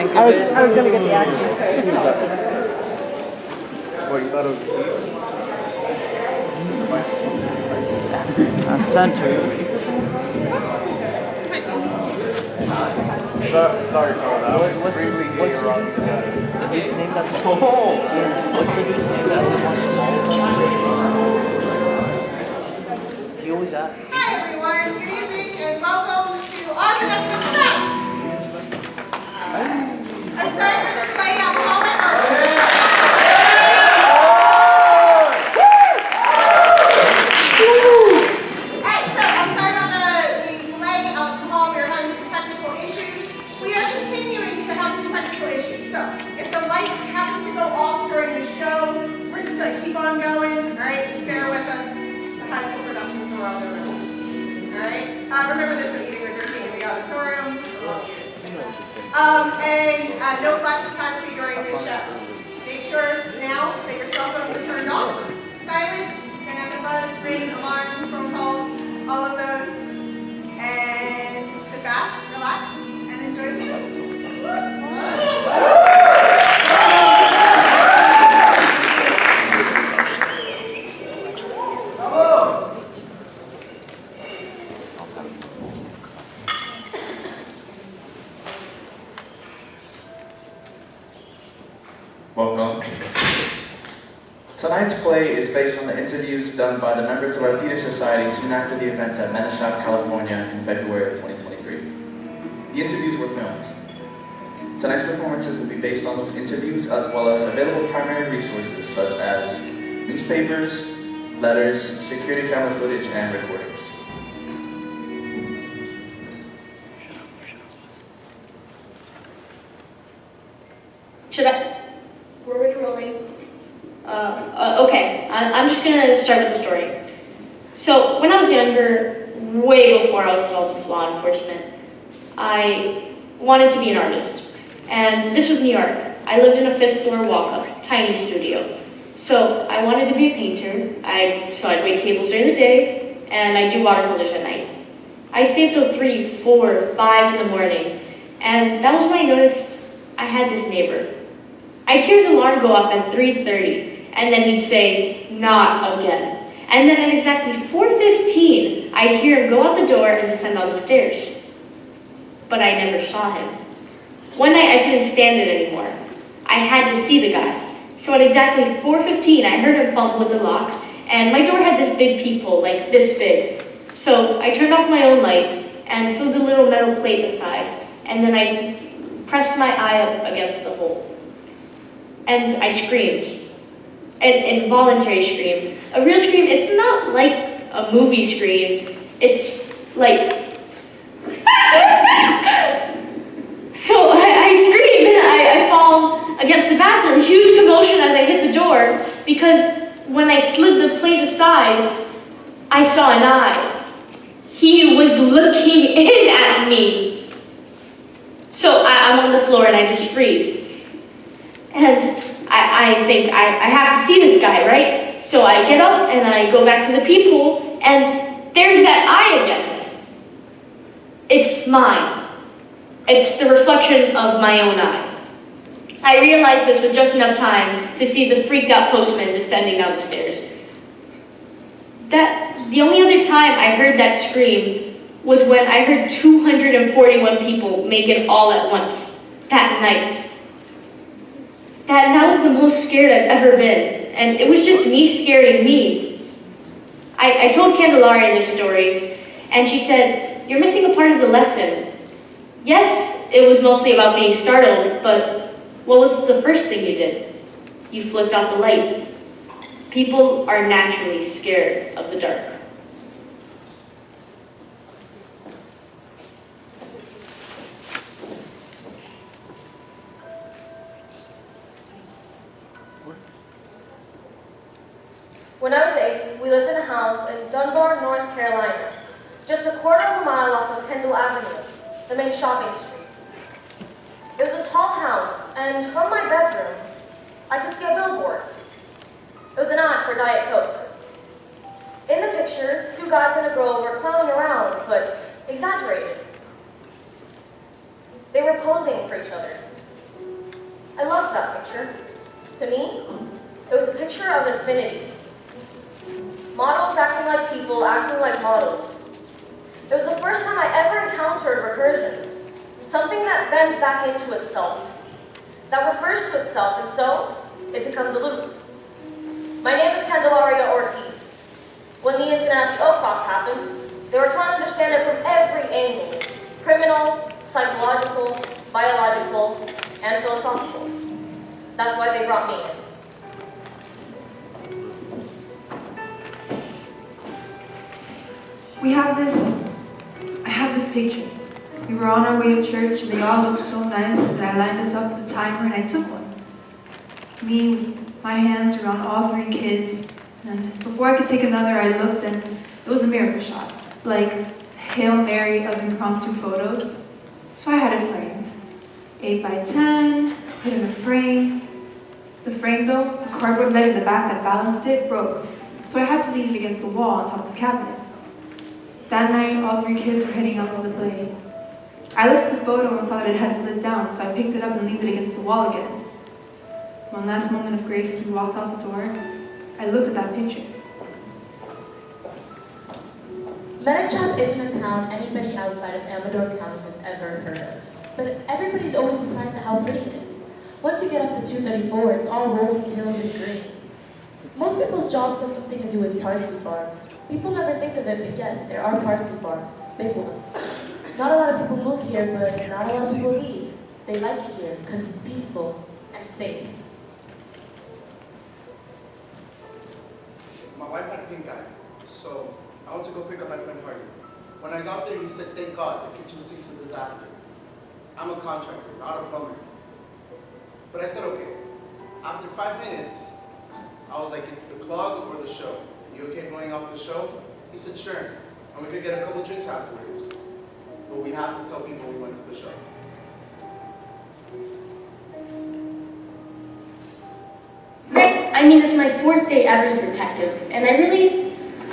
think of I was it? going to get the action. What, you thought it was Center. Sorry, Colin. I'm extremely gay around these guys. The dude's name that's what's the dude's name that's the most small? He always asks. Hi everyone, good evening and welcome to our production of Trap. I'm sorry for the delay, I'm calling Alright, so I'm sorry about the delay of the call. We are having some technical issues. We are continuing to have some technical issues. So if the lights happen to go off during the show, we're just going to keep on going. Alright, just bear with us. It's a high school production, so we're all doing this. Alright, remember there's no eating or drinking in the auditorium. And no flash photography during the show. Make sure now that your cell phones are turned off, silent, turn out the buzz, ring, alarms, phone calls, all of those. And sit back, relax, and enjoy the show. Welcome. Tonight's play is based on the interviews done by the members of our theater society soon after the events at Menashaft, California in February of 2023. The interviews were filmed. Tonight's performances will be based on those interviews as well as available primary resources such as newspapers, letters, security camera footage, and recordings. Should I? Were we rolling? Okay, I'm just gonna start with the story. So, when I was younger, way before I was involved with law enforcement, I wanted to be an artist. And this was New York. I lived in a 5th floor walk-up, tiny studio. So, I wanted to be a painter. So I'd wait tables during the day, and I'd do watercolors at night. I stayed till 3, 4, 5 in the morning, and that was when I noticed I had this neighbor. I'd hear his alarm go off at 3:30, and then he'd say, "Not again." And then at exactly 4:15, I'd hear him go out the door and descend on the stairs. But I never saw him. One night, I couldn't stand it anymore. I had to see the guy. So at exactly 4:15, I heard him fumble with the lock, and my door had this big peephole, like this big. So I turned off my own light and slid the little metal plate aside, and then I pressed my eye up against the hole. And I screamed. An involuntary scream. A real scream, it's not like a movie scream. It's like... So I scream and I fall against the bathroom. Huge commotion as I hit the door because when I slid the plate aside, I saw an eye. He was looking in at me. So I'm on the floor and I just freeze. And I think I have to see this guy, right? So I get up and I go back to the peephole, and there's that eye again. It's mine. It's the reflection of my own eye. I realized this with just enough time to see the freaked out postman descending down the stairs. The only other time I heard that scream was when I heard 241 people make it all at once that night. That was the most scared I've ever been, and it was just me scaring me. I told Candelaria this story, and she said, "You're missing a part of the lesson." Yes, it was mostly about being startled, but what was the first thing you did? You flipped off the light. People are naturally scared of the dark. When I was 8, we lived in a house in Dunbar, North Carolina, just a quarter of a mile off of Kendall Avenue, the main shopping street. It was a tall house, and from my bedroom, I could see a billboard. It was an ad for Diet Coke. In the picture, 2 guys and a girl were clowning around, but exaggerated. They were posing for each other. I loved that picture. To me, it was a picture of infinity. Models acting like people, acting like models. It was the first time I ever encountered recursion, something that bends back into itself, that refers to itself, and so it becomes a loop. My name is Candelaria Ortiz. When the incident at the Oak Box happened, they were trying to understand it from every angle: criminal, psychological, biological, and philosophical. That's why they brought me in. I have this picture. We were on our way to church, and they all looked so nice that I lined us up with the timer and I took one. Me, my hands were on all three kids, and before I could take another, I looked and it was a miracle shot, like Hail Mary of impromptu photos. So I had it framed. 8 by 10, put in a frame. The frame though, the cardboard leg in the back that balanced it, broke. So I had to lean it against the wall on top of the cabinet. That night, all three kids were heading out to the play. I lifted the photo and saw that it had slid down, so I picked it up and leaned it against the wall again. One last moment of grace as we walked out the door, I looked at that picture. Medicchap isn't a town anybody outside of Amador County has ever heard of. But everybody's always surprised at how pretty it is. Once you get off the 234, it's all rolling hills and green. Most people's jobs have something to do with parsley farms. People never think of it, but yes, there are parsley farms, big ones. Not a lot of people move here, but not a lot of people leave. They like it here because it's peaceful and safe. My wife had a pink eye, so I went to go pick up my friend Hardy. When I got there, he said, "Thank God, the kitchen sink's a disaster." I'm a contractor, not a plumber. But I said, okay. After 5 minutes, I was like, it's the clog or the show. You okay blowing off the show? He said, sure. And we could get a couple drinks afterwards. But we have to tell people we went to the show. I mean, this is my 4th day ever as a detective, and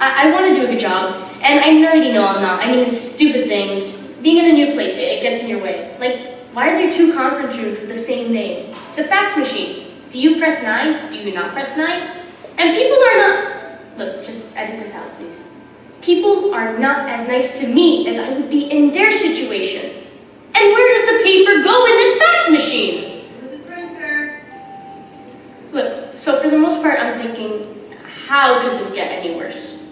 I want to do a good job, and I already know I'm not. I mean, it's stupid things. Being in a new place, it gets in your way. Like, why are there 2 conference rooms with the same name? The fax machine. Do you press 9? Do you not press 9? And people are not... Look, just edit this out, please. People are not as nice to me as I would be in their situation. And where does the paper go in this fax machine? There's a printer. Look, so for the most part, I'm thinking, how could this get any worse?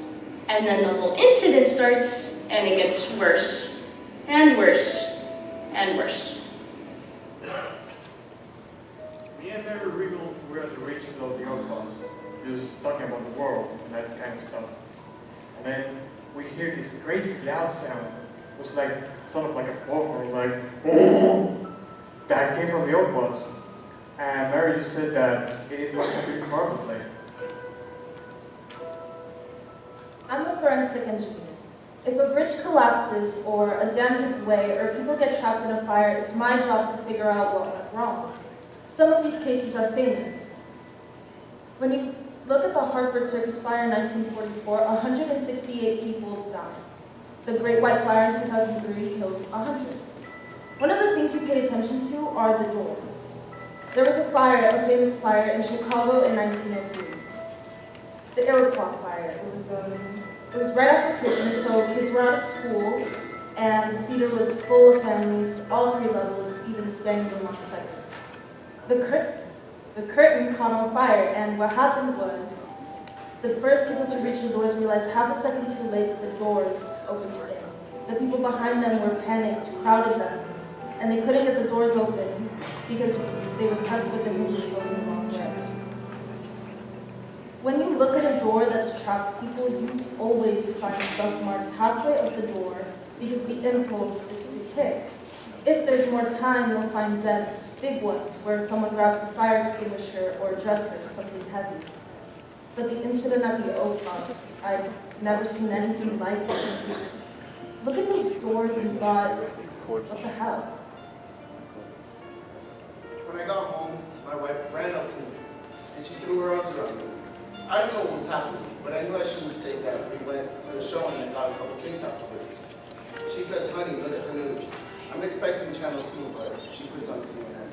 And then the whole incident starts, and it gets worse, and worse, and worse. Me and Mary Regal were at the region of the Oak Box, just talking about the world and that kind of stuff. And then we hear this crazy loud sound. It was like, sort of like a vocal, like, oh! That came from the Oak Box. And Mary just said that it was a big carbon plate. I'm a forensic engineer. If a bridge collapses, or a dam gives way, or people get trapped in a fire, it's my job to figure out what went wrong. Some of these cases are famous. When you look at the Hartford Circus Fire in 1944, 168 people died. The Great White Fire in 2003 killed 100. One of the things you pay attention to are the doors. There was a famous fire in Chicago in 1903. The Iroquois Fire. It was right after Christmas, so kids were out of school, and the theater was full of families, all 3 levels, even standing room on second. The curtain caught on fire, and what happened was, the first people to reach the doors realized half a second too late that the doors opened again. The people behind them were panicked, crowded them, and they couldn't get the doors open because they were pressed with the hinges going the wrong way. When you look at a door that's trapped people, you always find scuff marks halfway up the door because the impulse is to kick. If there's more time, you'll find dents, big ones, where someone grabs the fire extinguisher or a dresser, something heavy. But the incident at the Oak Box, I've never seen anything like it. Look at those doors and thought, what the hell? When I got home, my wife ran up to me, and she threw her arms around me. I didn't know what was happening, but I knew I shouldn't say that we went to the show and I got a couple drinks afterwards. She says, honey, look at the news. I'm expecting Channel 2, but she puts on CNN.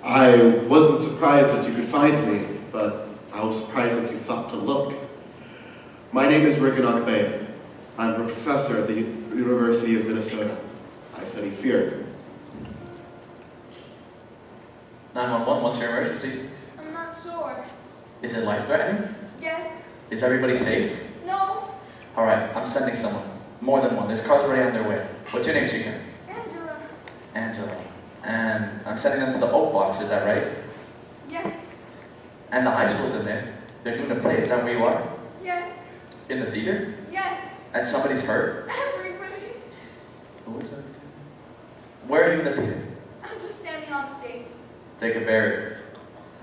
I wasn't surprised that you could find me, but I was surprised that you thought to look. My name is Rick Okbe. I'm a professor at the University of Minnesota. I study fear. 911, what's your emergency? I'm not sure. Is it life-threatening? Yes. Is everybody safe? No. All right, I'm sending someone. More than one. There's cars already on their way. What's your name, Chica? Angela. Angela. And I'm sending them to the Oak Box, is that right? Yes. And the high school's in there. They're doing a play, is that where you are? Yes. In the theater? Yes. And somebody's hurt? Everybody. Who is that? Where are you in the theater? I'm just standing on stage. Take a very,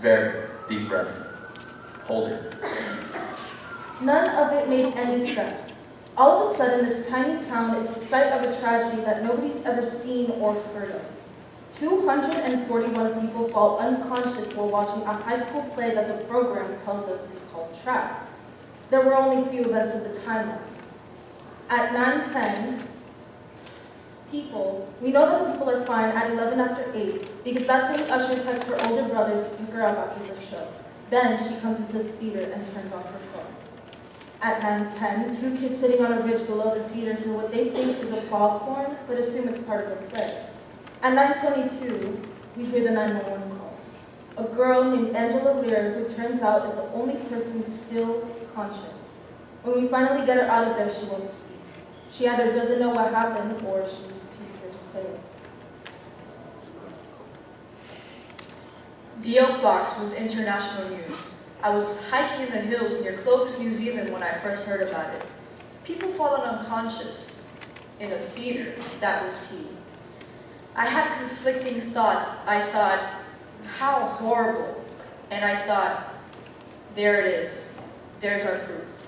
very deep breath. Hold it. None of it made any sense. All of a sudden, this tiny town is the site of a tragedy that nobody's ever seen or heard of. 241 people fall unconscious while watching a high school play that the program tells us is called Trap. There were only a few events of the timeline. At 9:10, we know that the people are fine at 11 after 8 because that's when the usher texts her older brother to pick her up after the show. Then she comes into the theater and turns off her phone. At 9:10, 2 kids sitting on a ridge below the theater hear what they think is a foghorn, but assume it's part of the play. At 9:22, we hear the 911 call. A girl named Angela Lear, who turns out is the only person still conscious. When we finally get her out of there, she won't speak. She either doesn't know what happened or she's too scared to say it. The Oak Box was international news. I was hiking in the hills near Clovis, New Zealand when I first heard about it. People fallen unconscious in a theater, that was key. I had conflicting thoughts. I thought, how horrible. And I thought, there it is. There's our proof.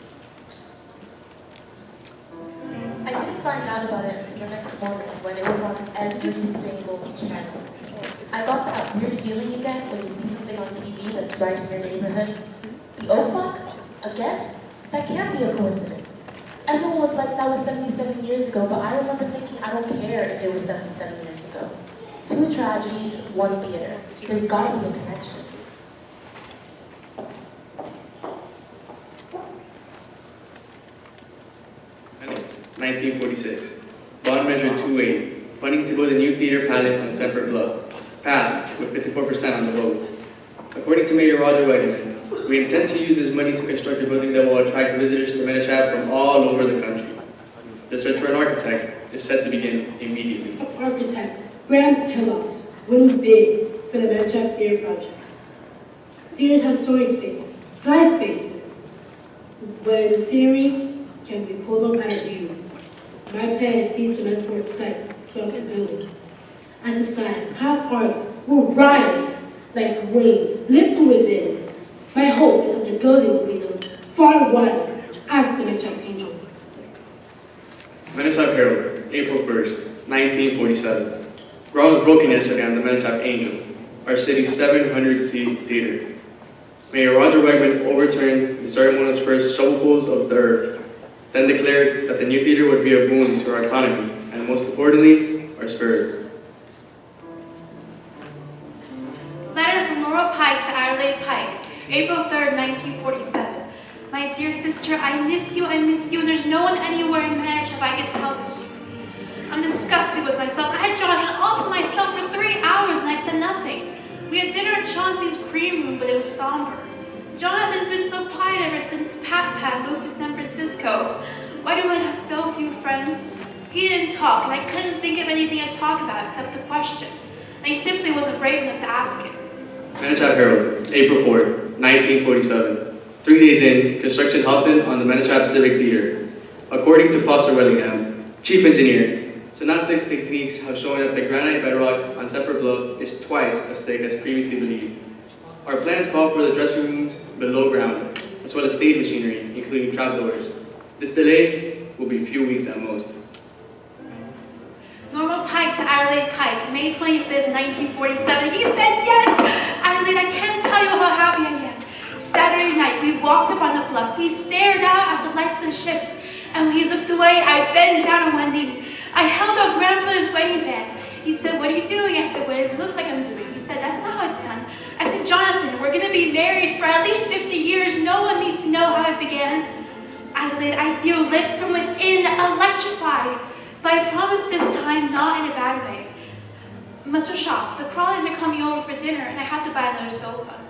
I didn't find out about it until the next morning when it was on every single channel. I got that weird feeling you get when you see something on TV that's right in your neighborhood. The Oak Box? Again? That can't be a coincidence. Everyone was like, that was 77 years ago, but I remember thinking, I don't care if it was 77 years ago. 2 tragedies, 1 theater. There's gotta be a connection. I know, 1946. Bond measure 280. Funding to build a new theater palace on Semper Bluff. Passed with 54% on the vote. According to Mayor Roger Wegman, we intend to use this money to construct a building that will attract visitors to Medishab from all over the country. The search for an architect is set to begin immediately. Architect Graham Hillox winning bid for the Medishab Theater project. Theaters have storage spaces, dry spaces, where the scenery can be pulled up at a view. My plan sees the metaphoric effect to a building. At the side, hot arts will rise like wings, lift within. My hope is that the building will be known far wider as the Medishab Angel. Medishab Herald, April 1st, 1947. Ground was broken yesterday on the Medishab Angel, our city's 700-seat theater. Mayor Roger Wegman overturned the ceremonial's first shovelfuls of the earth, then declared that the new theater would be a boon to our economy, and most importantly, our spirits. Letter from Laurel Pike to Adelaide Pike, April 3rd, 1947. My dear sister, I miss you, and there's no one anywhere in Manitoba I can tell this to. I'm disgusted with myself. I had Jonathan all to myself for 3 hours and I said nothing. We had dinner at Chauncey's cream room, but it was somber. Jonathan's been so quiet ever since Pat moved to San Francisco. Why do I have so few friends? He didn't talk, and I couldn't think of anything to talk about except the question. And he simply wasn't brave enough to ask it. Medishab Herald, April 4th, 1947. 3 days in, construction halted on the Medishab Civic Theater. According to Foster Wellingham, chief engineer, gymnastics techniques have shown that the granite bedrock on Semper Bluff is twice as thick as previously believed. Our plans call for the dressing rooms below ground, as well as stage machinery, including trapdoors. This delay will be a few weeks at most. Normal Pike to Adelaide Pike, May 25th, 1947. He said yes! Adelaide, I can't tell you how happy I am. Saturday night, we walked up on the bluff. We stared out at the lights and ships. And when he looked away, I bent down on one knee. I held our grandfather's wedding band. He said, what are you doing? I said, what does it look like I'm doing? He said, that's not how it's done. Adelaide, I feel lit from within, electrified. But I promise this time, not in a bad way. Mr. Shaw, the Crawleys are coming over for dinner, and I have to buy another sofa.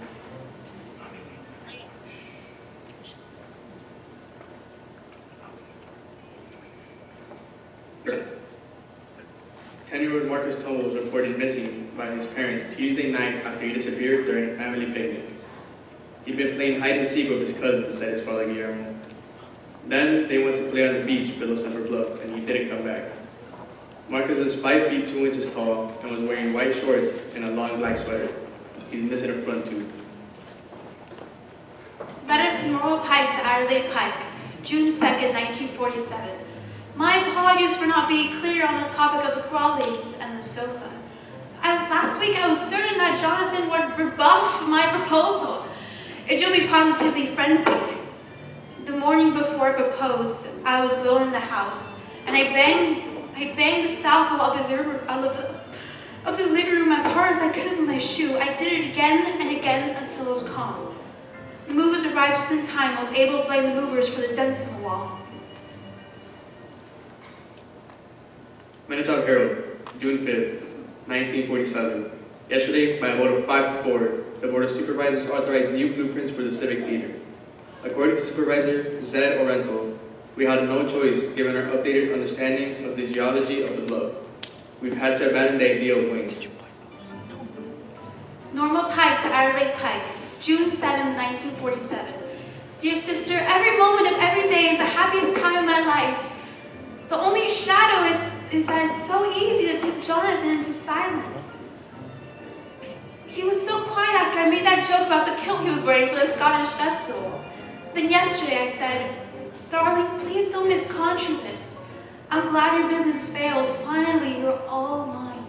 Ten-year-old Marcus Tumble was reported missing by his parents Tuesday night after he disappeared during a family picnic. He'd been playing hide and seek with his cousins, said his father Guillermo. Then they went to play on the beach below Summer Bluff, and he didn't come back. Marcus is 5 feet 2 inches tall and was wearing white shorts and a long black sweater. He's missing a front tooth. Letter from Normal Pike to Adelaide Pike, June 2nd, 1947. My apologies for not being clear on the topic of the Crawleys and the sofa. Last week I was certain that Jonathan would rebuff my proposal. It drove me positively frenzied. The morning before I proposed, I was alone in the house, and I banged the south wall of the living room as hard as I could with my shoe. I did it again and again until it was calm. The movers arrived just in time. I was able to blame the movers for the dents in the wall. Manitoba Herald, June 5th, 1947. Yesterday, by a vote of 5 to 4, the Board of Supervisors authorized new blueprints for the Civic Theater. According to Supervisor Zed Orental, we had no choice given our updated understanding of the geology of the bluff. We've had to abandon the idea of wings. Normal Pike to Adelaide Pike, June 7, 1947. Dear sister, every moment of every day is the happiest time of my life. The only shadow is that it's so easy to tip Jonathan into silence. He was so quiet after I made that joke about the kilt he was wearing for the Scottish festival. Then yesterday I said, darling, please don't misconstrue this. I'm glad your business failed. Finally, you're all mine.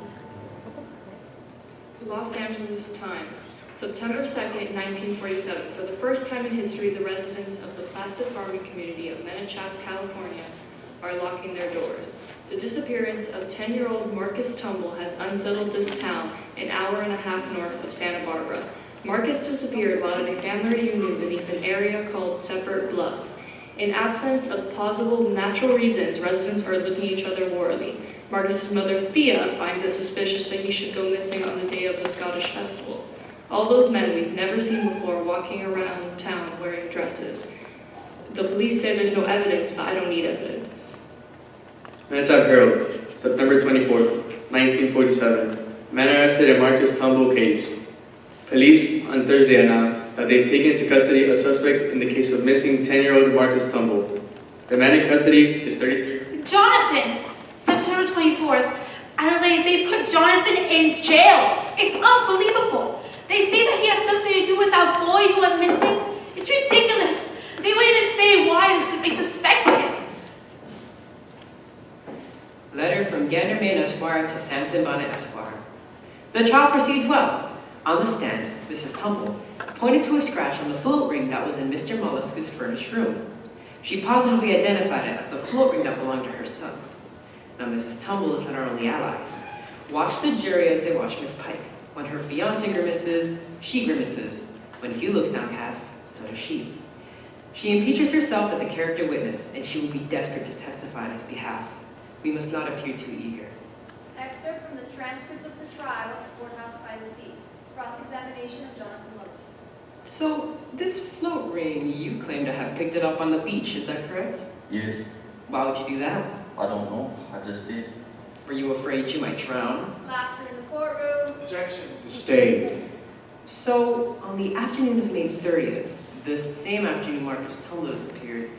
Los Angeles Times, September 2nd, 1947. For the first time in history, the residents of the placid farming community of Manitoba, California, are locking their doors. The disappearance of 10-year-old Marcus Tumble has unsettled this town, an hour and a half north of Santa Barbara. Marcus disappeared while at a family reunion beneath an area called Separate Bluff. In absence of plausible natural reasons, residents are looking at each other warily. Marcus's mother, Thea, finds it suspicious that he should go missing on the day of the Scottish festival. All those men we've never seen before walking around town wearing dresses. The police say there's no evidence, but I don't need evidence. Manitoba Herald, September 24th, 1947. Men arrested in Marcus Tumble case. Police on Thursday announced that they've taken into custody a suspect in the case of missing 10-year-old Marcus Tumble. The man in custody is 33. Jonathan! September 24th. Adelaide, they put Jonathan in jail. It's unbelievable. They say that he has something to do with that boy who went missing. It's ridiculous. They won't even say why they suspect him. Letter from Ganderman Esquire to Samson Bonnet Esquire. The trial proceeds well. On the stand, Mrs. Tumble pointed to a scratch on the float ring that was in Mr. Mollusk's furnished room. She positively identified it as the float ring that belonged to her son. Now, Mrs. Tumble is not our only ally. Watch the jury as they watch Miss Pike. When her fiancé grimaces, she grimaces. When Hugh looks downcast, so does she. She impeaches herself as a character witness, and she will be desperate to testify on his behalf. We must not appear too eager. Excerpt from the transcript of the trial at the courthouse by the sea. Cross-examination of Jonathan Lewis. So, this float ring, you claim to have picked it up on the beach, is that correct? Yes. Why would you do that? I don't know. I just did. Were you afraid you might drown? Laughter in the courtroom. Objection. Sustained. So, on the afternoon of May 30th, the same afternoon Marcus Tumble disappeared,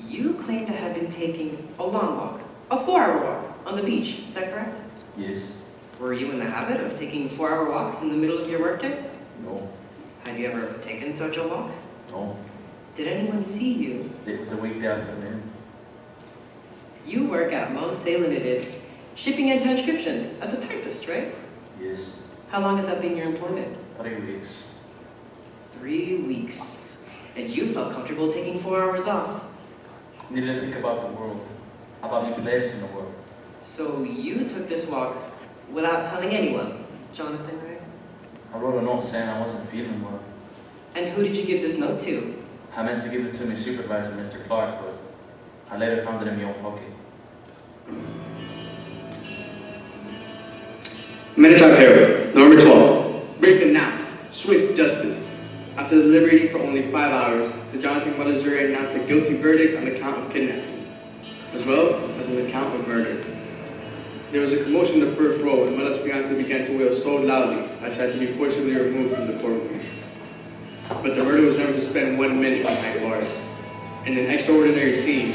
you claim to have been taking a long walk, a 4-hour walk, on the beach, is that correct? Yes. Were you in the habit of taking 4-hour walks in the middle of your workday? No. Had you ever taken such a walk? No. Did anyone see you? It was a weekday afternoon. You work at Mosay Limited, shipping and transcription, as a typist, right? Yes. How long has that been your employment? 3 weeks. 3 weeks. And you felt comfortable taking 4 hours off? Needed to think about the world, about my place in the world. So you took this walk without telling anyone, Jonathan, right? I wrote a note saying I wasn't feeling well. And who did you give this note to? I meant to give it to my supervisor, Mr. Clark, but I later found it in my own pocket. Minichap Herald, November 12th. Brick announced swift justice. After deliberating for only 5 hours, the Jonathan Wells jury announced a guilty verdict on the count of kidnapping, as well as on the count of murder. There was a commotion in the first row, and Mela's fiancé began to wail so loudly that she had to be forcibly removed from the courtroom. But the murder was never to spend 1 minute behind bars. In an extraordinary scene,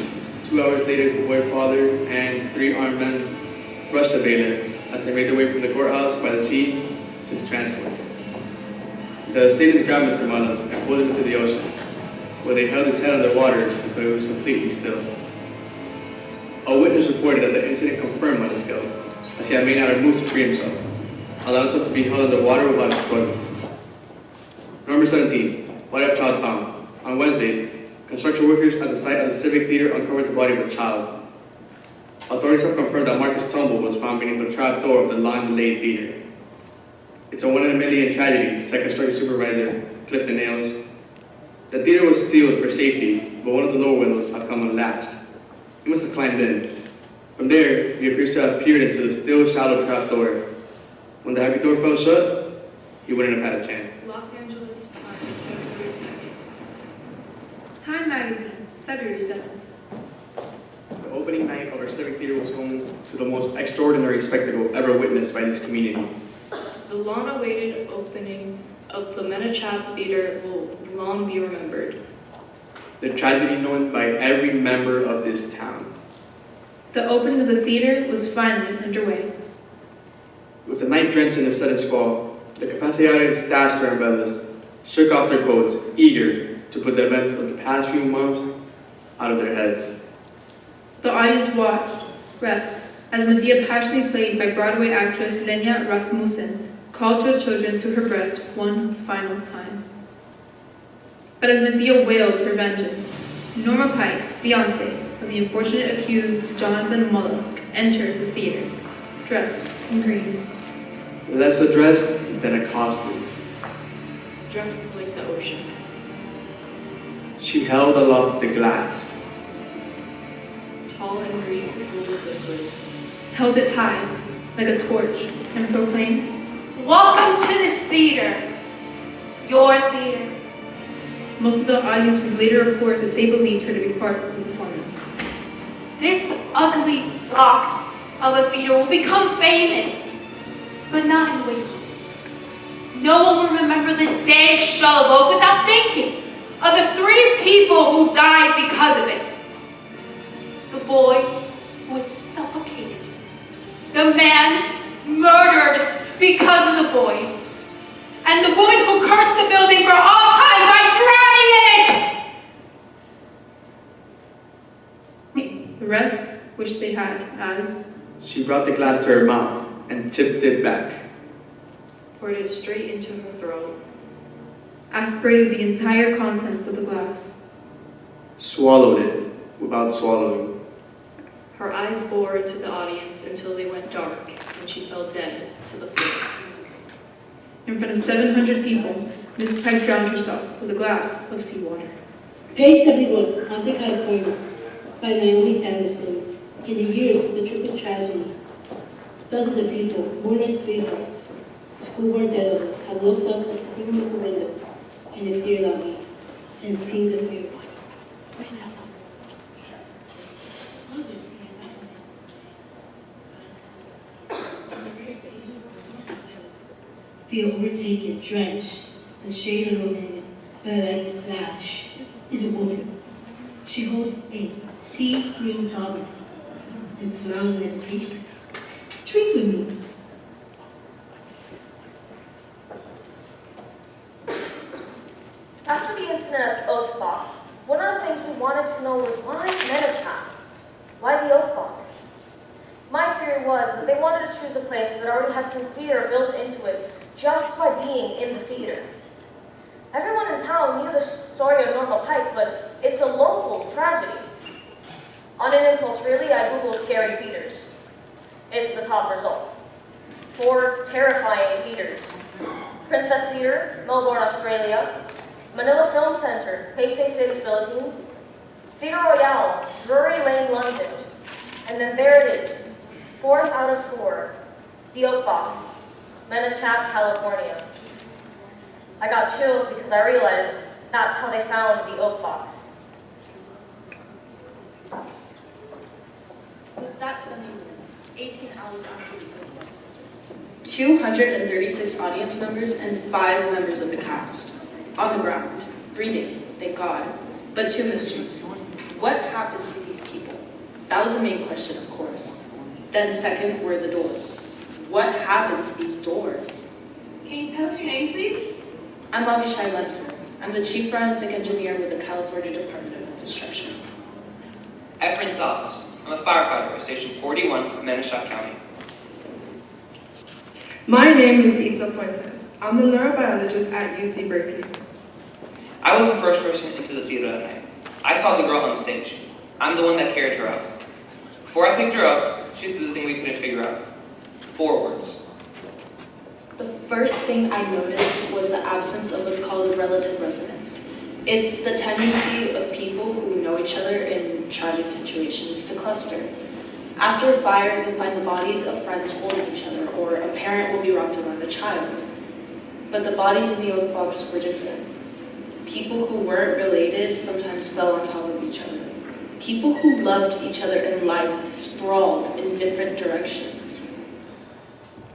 2 hours later, the boy's father and 3 armed men rushed the bailiff as they made their way from the courthouse by the sea to the transport. The assailants grabbed Mr. Malas and pulled him into the ocean, where they held his head underwater until it was completely still. A witness reported that the incident confirmed Malas' guilt, as he had made not a move to free himself, allowing himself to be held underwater without a struggle. November 17th, body of child found. On Wednesday, construction workers at the site of the Civic Theater uncovered the body of a child. Authorities have confirmed that Marcus Tumble was found beneath the trap door of the long-delayed theater. It's a 1 in a million tragedy, said construction supervisor Clifton Nails. The theater was sealed for safety, but one of the lower windows had come unlatched. He must have climbed in. From there, he appears to have peered into the still shallow trap door. When the heavy door fell shut, he wouldn't have had a chance. Los Angeles Times, February 2nd. Time Magazine, February 7th. The opening night of our Civic Theater was home to the most extraordinary spectacle ever witnessed by this community. The long-awaited opening of the Minichap Theater will long be remembered. The tragedy known by every member of this town. The opening of the theater was finally underway. With the night drenched in a sudden squall, the Capacidades stashed their umbrellas, shook off their coats, eager to put the events of the past few months out of their heads. The audience watched, rapt, as Medea, passionately played by Broadway actress Lenya Rasmussen, called her children to her breast one final time. But as Medea wailed her vengeance, Norma Pike, fiancée of the unfortunate accused Jonathan Mollusk, entered the theater, dressed in green. Less a dress than a costume. Dressed like the ocean. She held aloft the glass. Tall and green, filled with liquid. Held it high, like a torch, and proclaimed, Welcome to this theater. Your theater. Most of the audience would later report that they believed her to be part of the performance. This ugly box of a theater will become famous, but not in the way you hoped. No one will remember this dank showboat without thinking of the 3 people who died because of it. The boy who was suffocated. The man murdered because of the boy. And the woman who cursed the building for all time by drowning in it! The rest wished they had, as she brought the glass to her mouth and tipped it back. Poured it straight into her throat. aspirated the entire contents of the glass. Swallowed it without swallowing. Her eyes bored to the audience until they went dark, and she fell dead to the floor. In front of 700 people, Miss Pike drowned herself with a glass of seawater. Page 71, Alta California, by Naomi Sanderson. In the years of the triple tragedy, dozens of people, mourning sweethearts, schoolboard deadlines, have looked up at the single window in the fear lobby and scenes of fear. Feel overtaken, drenched, the shade illuminated by a light flash is a woman. She holds a sea green towel and smiles in meditation. Drink with me. After the incident at the oak box, one of the things we wanted to know was why Minichap? Why the oak box? My theory was that they wanted to choose a place that already had some theater built into it just by being in the theater. Everyone in town knew the story of Norma Pike, but it's a local tragedy. On an impulse, really, I googled scary theaters. It's the top result. 4 terrifying theaters. Princess Theater, Melbourne, Australia. Manila Film Center, Pasay City, Philippines. Theatre Royale, Drury Lane, London. And then there it is, 4th out of 4, the Oak Box, Menachap, California. I got chills because I realized that's how they found the Oak Box. Was that Sunday morning, 18 hours after the Oak Box incident? 236 audience members and 5 members of the cast. On the ground, breathing, thank God. But 2 mysteries. What happened to these people? That was the main question, of course. Then second were the doors. What happened to these doors? Can you tell us your name, please? I'm Avishai Lenser. I'm the Chief Forensic Engineer with the California Department of Infrastructure. Efren Salas. I'm a firefighter with Station 41 in Menachap County. My name is Isa Fuentes. I'm a neurobiologist at UC Berkeley. I was the first person into the theater that night. I saw the girl on stage. I'm the one that carried her up. Before I picked her up, she said the thing we couldn't figure out. 4 words. The first thing I noticed was the absence of what's called a relative resonance. It's the tendency of people who know each other in tragic situations to cluster. After a fire, you'll find the bodies of friends holding each other, or a parent will be wrapped around a child. But the bodies in the Oak Box were different. People who weren't related sometimes fell on top of each other. People who loved each other in life sprawled in different directions.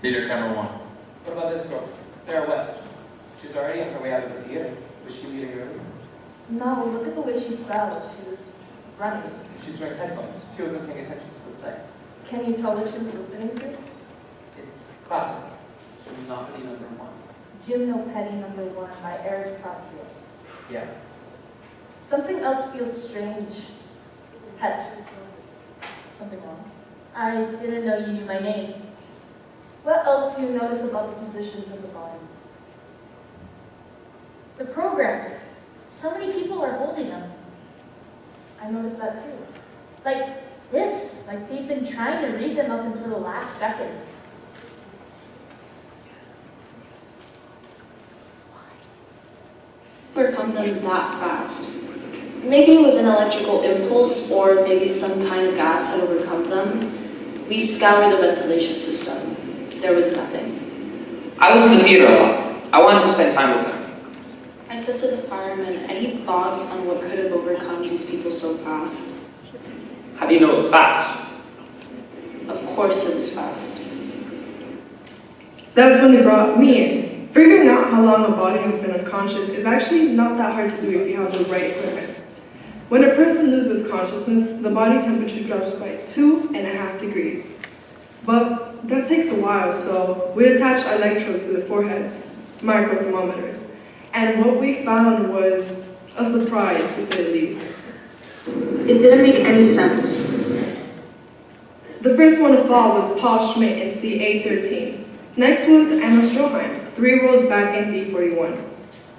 Theater camera 1. What about this girl, Sarah West? She's already on her way out of the theater. Was she leaving early? No, look at the way she fell. She was running. She's wearing headphones. She wasn't paying attention to the play. Can you tell what she was listening to? It's classic. Gymnopedy number 1. Gymnopedy number 1 by Eric Satie. Yeah. Something else feels strange. Hedge. Something wrong? I didn't know you knew my name. What else do you notice about the positions of the bodies? The programs. So many people are holding them. I noticed that too. Like this. Like they've been trying to read them up until the last second. Overcome them that fast. Maybe it was an electrical impulse, or maybe some kind of gas had overcome them. We scoured the ventilation system. There was nothing. I was in the theater a lot. I wanted to spend time with them. I said to the firemen, any thoughts on what could have overcome these people so fast? How do you know it was fast? Of course it was fast. That's when they brought me in. Figuring out how long a body has been unconscious is actually not that hard to do if you have the right equipment. When a person loses consciousness, the body temperature drops by 2.5 degrees. But that takes a while, so we attached electrodes to the foreheads, microthermometers. And what we found was a surprise, to say the least. It didn't make any sense. The first one to fall was Paul Schmidt in C813. Next was Emma Stroheim, 3 rows back in D41.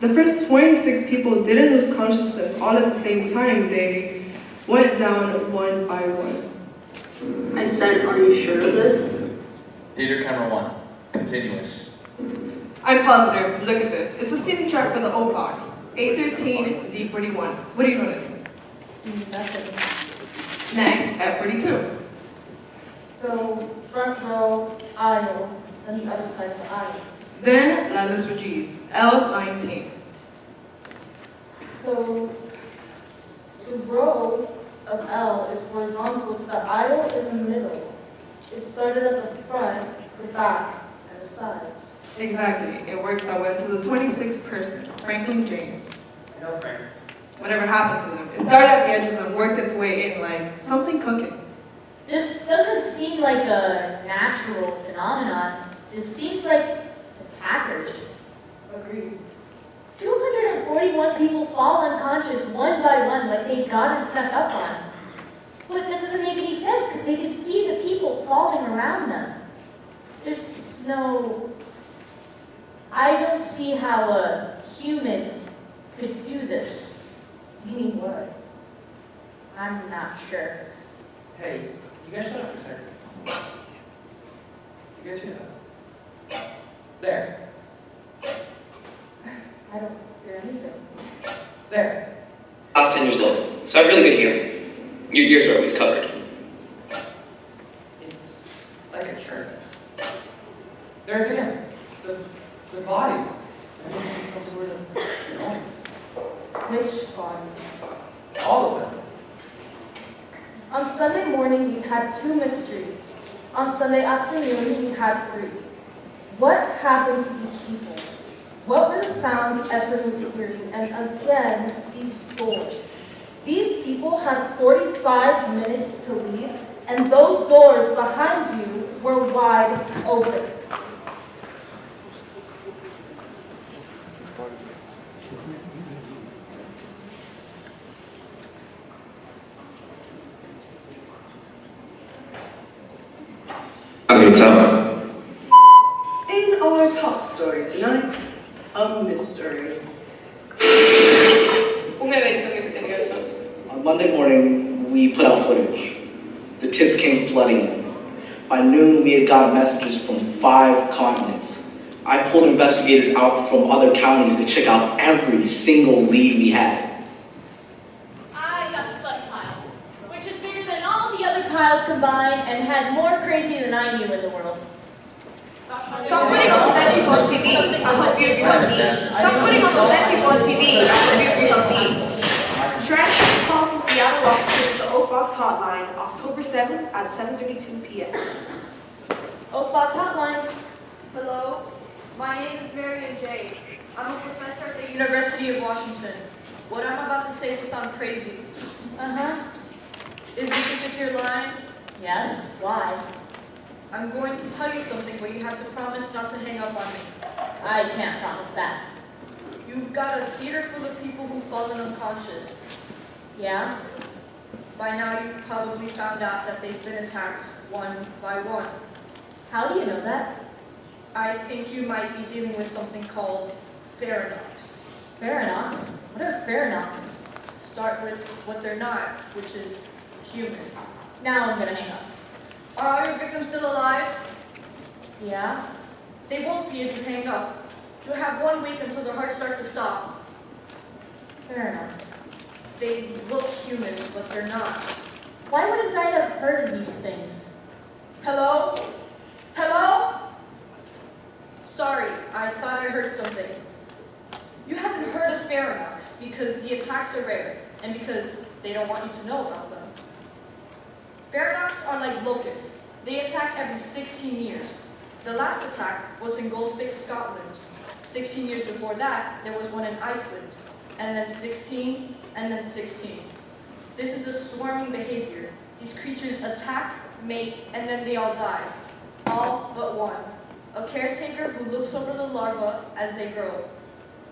The first 26 people didn't lose consciousness all at the same time. They went down one by one. I said, are you sure of this? Theater camera 1. Continuous. I'm positive. Look at this. It's a seating chart for the O box. 813, D41. What do you notice? Nothing. Next, F42. So, front row, aisle, then the other side of the aisle. Then, La Luz Regis, L19. So, the row of L is horizontal to the aisle in the middle. It started at the front, the back, and the sides. Exactly. It works that way to the 26th person, Franklin James. I know Frank. Whatever happened to them, it started at the edges and worked its way in like something cooking. This doesn't seem like a natural phenomenon. This seems like attackers. Agreed. 241 people fall unconscious one by one like they got and snuck up on. But that doesn't make any sense because they could see the people falling around them. There's no... I don't see how a human could do this. Meaning what? I'm not sure. Hey, you guys shut up for a second. You guys hear that? There. I don't hear anything. There. I was 10 years old. so I have really good hearing. Your ears are always covered. It's like a church. There's again, the bodies. They're making some sort of noise. Which bodies? All of them. On Sunday morning, we had 2 mysteries. On Sunday afternoon, we had 3. What happened to these people? What were the sounds Edward was hearing? And again, these doors. These people had 45 minutes to leave, and those doors behind you were wide open. In our top story tonight, a mystery. Un evento misterioso. On Monday morning, we put out footage. The tips came flooding in. By noon, we had gotten messages from 5 continents. I pulled investigators out from other counties to check out every single lead we had. I got the sludge pile, which is bigger than all the other piles combined and had more crazy than I knew in the world. Stop putting on dead people on TV. I hope you're received. Stop putting on dead people on TV. I hope you're received. Transcript call from Seattle, Washington to the Oak Box Hotline, October 7th at 7:32 p.m. Oak Box Hotline. Hello, my name is Marion J. I'm a professor at the University of Washington. What I'm about to say will sound crazy. Uh-huh. Is this a secure line? Yes. Why? I'm going to tell you something, but you have to promise not to hang up on me. I can't promise that. You've got a theater full of people who've fallen unconscious. Yeah? By now you've probably found out that they've been attacked one by one. How do you know that? I think you might be dealing with something called Faranox. Faranox? What are Faranox? Start with what they're not, which is human. Now I'm gonna hang up. Are all your victims still alive? Yeah? They won't be if you hang up. You'll have 1 week until their hearts start to stop. Faranox. They look human, but they're not. Why wouldn't I have heard of these things? Hello? Hello? Sorry, I thought I heard something. You haven't heard of Faranox because the attacks are rare and because they don't want you to know about them. Faranox are like locusts. They attack every 16 years. The last attack was in Golspik, Scotland. 16 years before that, there was one in Iceland. And then 16, and then 16. This is a swarming behavior. These creatures attack, mate, and then they all die. All but one. A caretaker who looks over the larvae as they grow.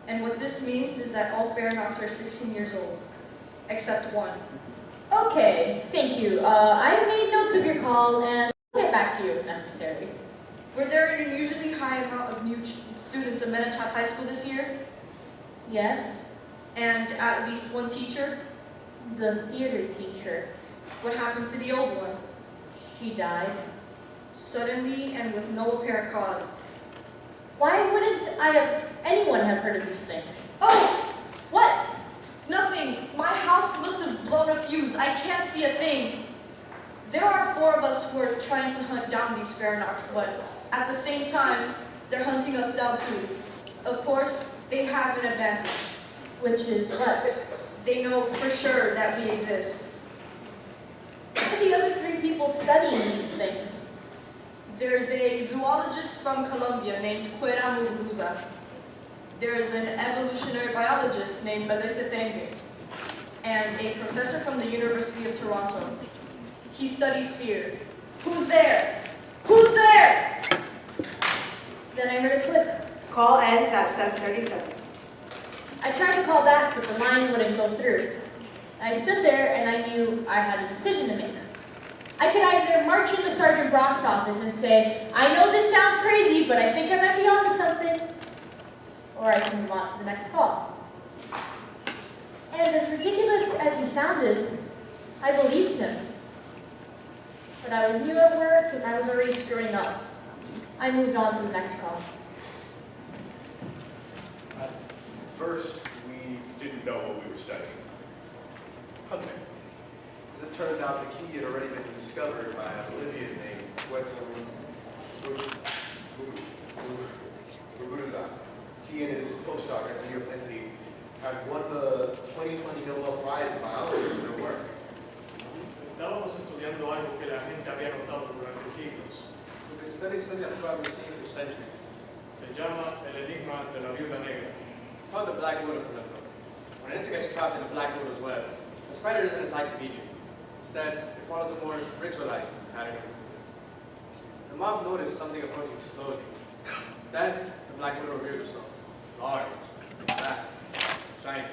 And what this means is that all Faranox are 16 years old. Except one. Okay, thank you. I made notes of your call and I'll get back to you if necessary. Were there an unusually high amount of new students in Manitowoc High School this year? Yes? And at least one teacher? The theater teacher. What happened to the old one? She died. Suddenly and with no apparent cause. Why wouldn't anyone have heard of these things? Oh! What? Nothing. My house must have blown a fuse. I can't see a thing. There are 4 of us who are trying to hunt down these Faranox, but at the same time, they're hunting us down too. Of course, they have an advantage. Which is what? They know for sure that we exist. What are the other 3 people studying these things? There's a zoologist from Colombia named Kwera Muguruza. There's an evolutionary biologist named Melissa Tenge. And a professor from the University of Toronto. He studies fear. Who's there? Who's there? Then I heard a click. Call ends at 7:37. I tried to call back, but the line wouldn't go through. I stood there and I knew I had a decision to make. I could either march into Sergeant Brock's office and say, I know this sounds crazy, but I think I might be onto something. Or I can move on to the next call. And as ridiculous as he sounded, I believed him. But I was new at work and I was already screwing up. I moved on to the next call. At first, we didn't know what we were studying. hunting. As it turned out, the key had already been discovered by a Bolivian named Muguruza. He and his postdoc at Rio Plenty had won the 2020 Nobel Prize in Biology for their work. Estábamos estudiando algo que la gente había notado durante siglos. We've been studying something that probably seen for centuries. Se llama el enigma de la viuda negra. It's called the black widow conundrum. When an insect gets trapped in a black widow's web, the spider doesn't attack immediately. Instead, it follows a more ritualized pattern. The mob noticed something approaching slowly. Then, the black widow reveals herself. Large, black, shiny.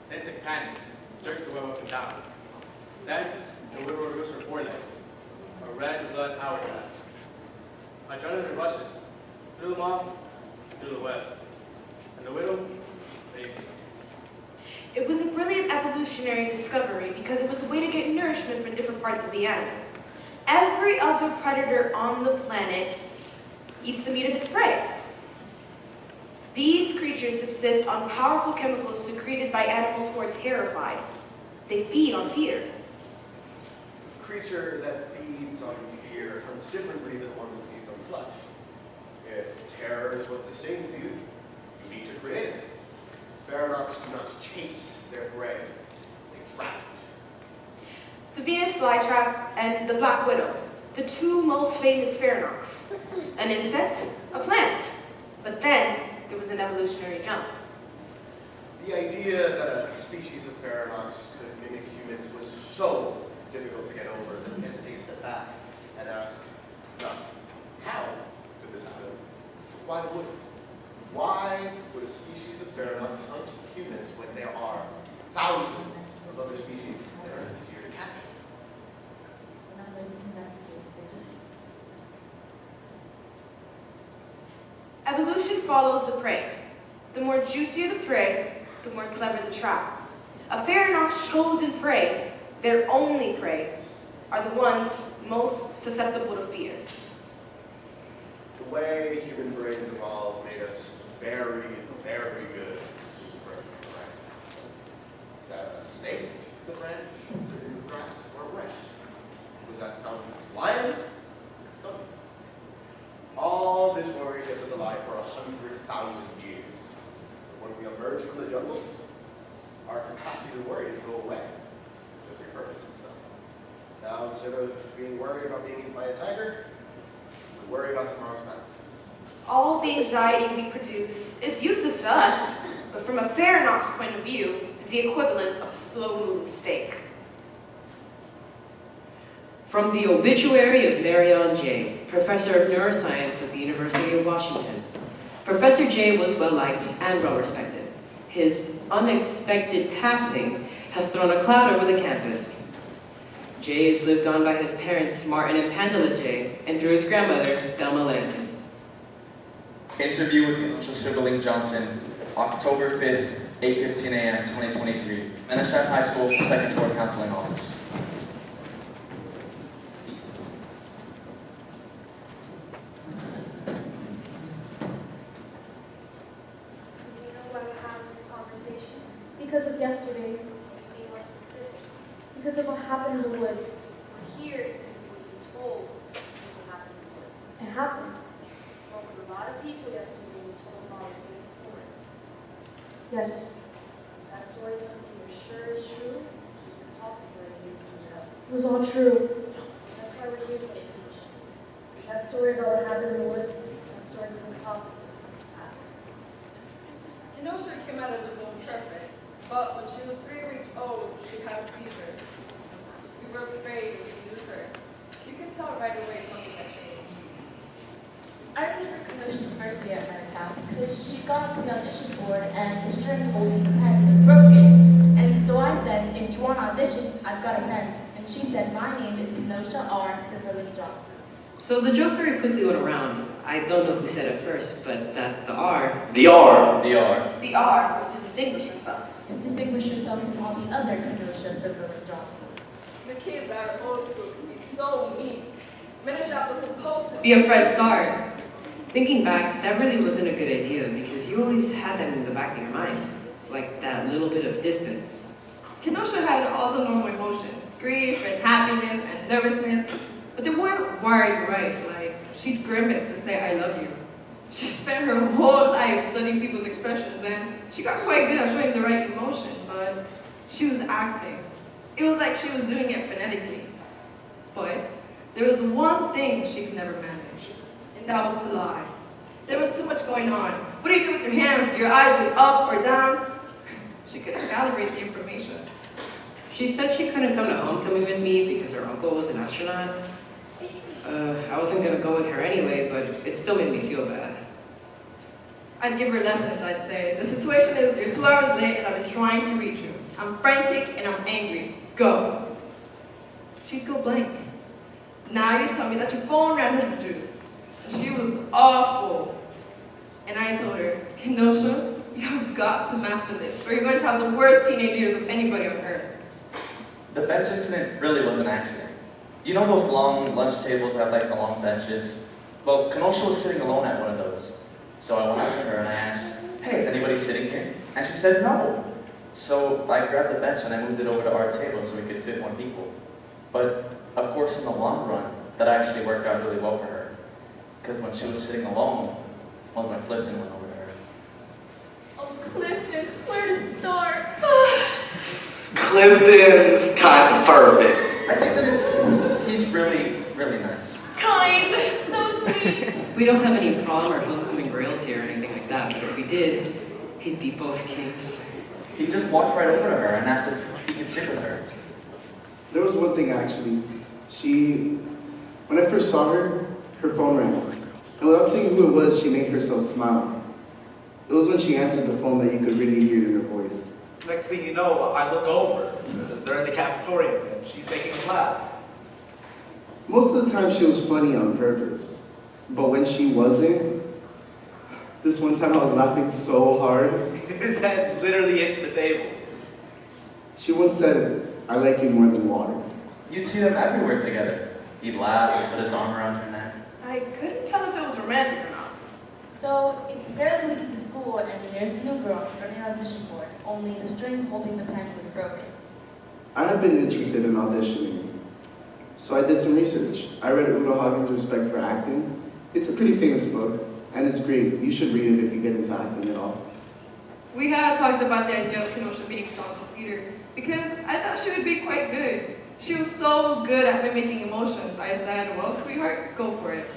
The insect panics, jerks the web up and down. Then, the widow reveals her forelegs, a red blood hourglass. Adrenaline rushes through the mob, through the web. And the widow, baby. It was a brilliant evolutionary discovery because it was a way to get nourishment from different parts of the animal. Every other predator on the planet eats the meat of its prey. These creatures subsist on powerful chemicals secreted by animals who are terrified. They feed on fear. A creature that feeds on fear hunts differently than one that feeds on flesh. If terror is what sustains you, you need to create it. Feronox do not chase their prey, they trap it. The Venus flytrap and the black widow, the two most famous feronox. An insect, a plant. But then there was an evolutionary jump. The idea that a species of Feronox could mimic humans was so difficult to get over that we had to take a step back and ask, not how could this happen? Why would it? Why would a species of Feronox hunt humans when there are thousands of other species that are easier to capture? Evolution follows the prey. The more juicier the prey, the more clever the trap. A feronox's chosen prey, their only prey, are the ones most susceptible to fear. The way human brains evolved made us very, very good at birds in the grass. Is that a snake in the branch, in the grass, or a rat? Was that some lion? Thunder. All this worry kept us alive for 100,000 years. But when we emerged from the jungles, our capacity to worry didn't go away. It just repurposed itself. Now, instead of being worried about being eaten by a tiger, we worry about tomorrow's battlefields. All the anxiety we produce is useless to us, but from a feronox point of view, is the equivalent of a slow-moving steak. From the obituary of Marion J., professor of neuroscience at the University of Washington. Professor J was well-liked and well-respected. His unexpected passing has thrown a cloud over the campus. J is lived on by his parents, Martin and Pandela J, and through his grandmother, Thelma Landon. Interview with Kenosha Sibling Johnson, October 5th, 8:15 a.m., 2023. Menashat High School, second floor counseling office. Do you know why we're having this conversation? Because of yesterday. Be more specific. Because of what happened in the woods. We're here because of what you told what happened in the woods. It happened. You spoke with a lot of people yesterday and you told them all the same story. Yes. Is that story something you're sure is true? Or is it possible that you made it up? It was all true. That's why we're here today, Keisha. Is that story about what happened in the woods? That story couldn't possibly happen. Kenosha came out of the womb perfect, but when she was 3 weeks old, she had a seizure. We were afraid we would lose her. You can tell right away something had changed. I remember Kenosha's first day at Manitown because she got to the audition board and the string holding the pen was broken. And so I said, if you want to audition, I've got a pen. And she said, my name is Kenosha R. Cimberlin Johnson. So the joke very quickly went around. I don't know who said it first, but that the R... The R. The R. The R was to distinguish herself. To distinguish herself from all the other Kenosha Cimberlin Johnsons. The kids at our old school can be so mean. Menashap was supposed to Be a fresh start. Thinking back, that really wasn't a good idea because you always had that in the back of your mind. Like that little bit of distance. Kenosha had all the normal emotions, grief and happiness and nervousness, but they weren't wired right. Like, she'd grimace to say, "I love you." She spent her whole life studying people's expressions, and she got quite good at showing the right emotion, but she was acting. It was like she was doing it phonetically. But there was one thing she could never manage, and that was to lie. There was too much going on. What do you do with your hands? Do your eyes look up or down? She couldn't calibrate the information. She said she couldn't come to homecoming with me because her uncle was an astronaut. I wasn't gonna go with her anyway, but it still made me feel bad. I'd give her lessons, I'd say. The situation is you're 2 hours late and I've been trying to reach you. I'm frantic and I'm angry. Go. She'd go blank. Now you tell me that your phone ran out of juice. And she was awful. And I told her, Kenosha, you have got to master this, or you're going to have the worst teenage years of anybody on earth. The bench incident really was an accident. You know those long lunch tables that have like the long benches? Well, Kenosha was sitting alone at one of those. So I went up to her and I asked, "Hey, is anybody sitting here?" And she said no. So I grabbed the bench and I moved it over to our table so we could fit more people. But of course, in the long run, that actually worked out really well for her. Because when she was sitting alone, well, my Clifton went over to her. Oh, Clifton, where to start? Clifton's kind of perfect. I think that he's really, really nice. Kind, so sweet. We don't have any prom or homecoming royalty or anything like that, but if we did, he'd be both kings. He just walked right over to her and asked if he could sit with her. There was one thing actually. When I first saw her, her phone rang. And without saying who it was, she made herself smile. It was when she answered the phone that you could really hear it in her voice. Next thing you know, I look over. They're in the cafeteria and she's making us laugh. Most of the time she was funny on purpose. But when she wasn't, this one time I was laughing so hard. His head literally hits the table. She once said, "I like you more than water." You'd see them everywhere together. He'd laugh and put his arm around her neck. I couldn't tell if it was romantic or not. So it's barely a week into school, and there's the new girl running an audition for it. Only the string holding the pen was broken. I had been interested in auditioning, so I did some research. I read Udo Hagen's Respect for Acting. It's a pretty famous book, and it's great. You should read it if you get into acting at all. We had talked about the idea of Kenosha being on computer because I thought she would be quite good. She was so good at mimicking emotions. I said, "Well, sweetheart, go for it."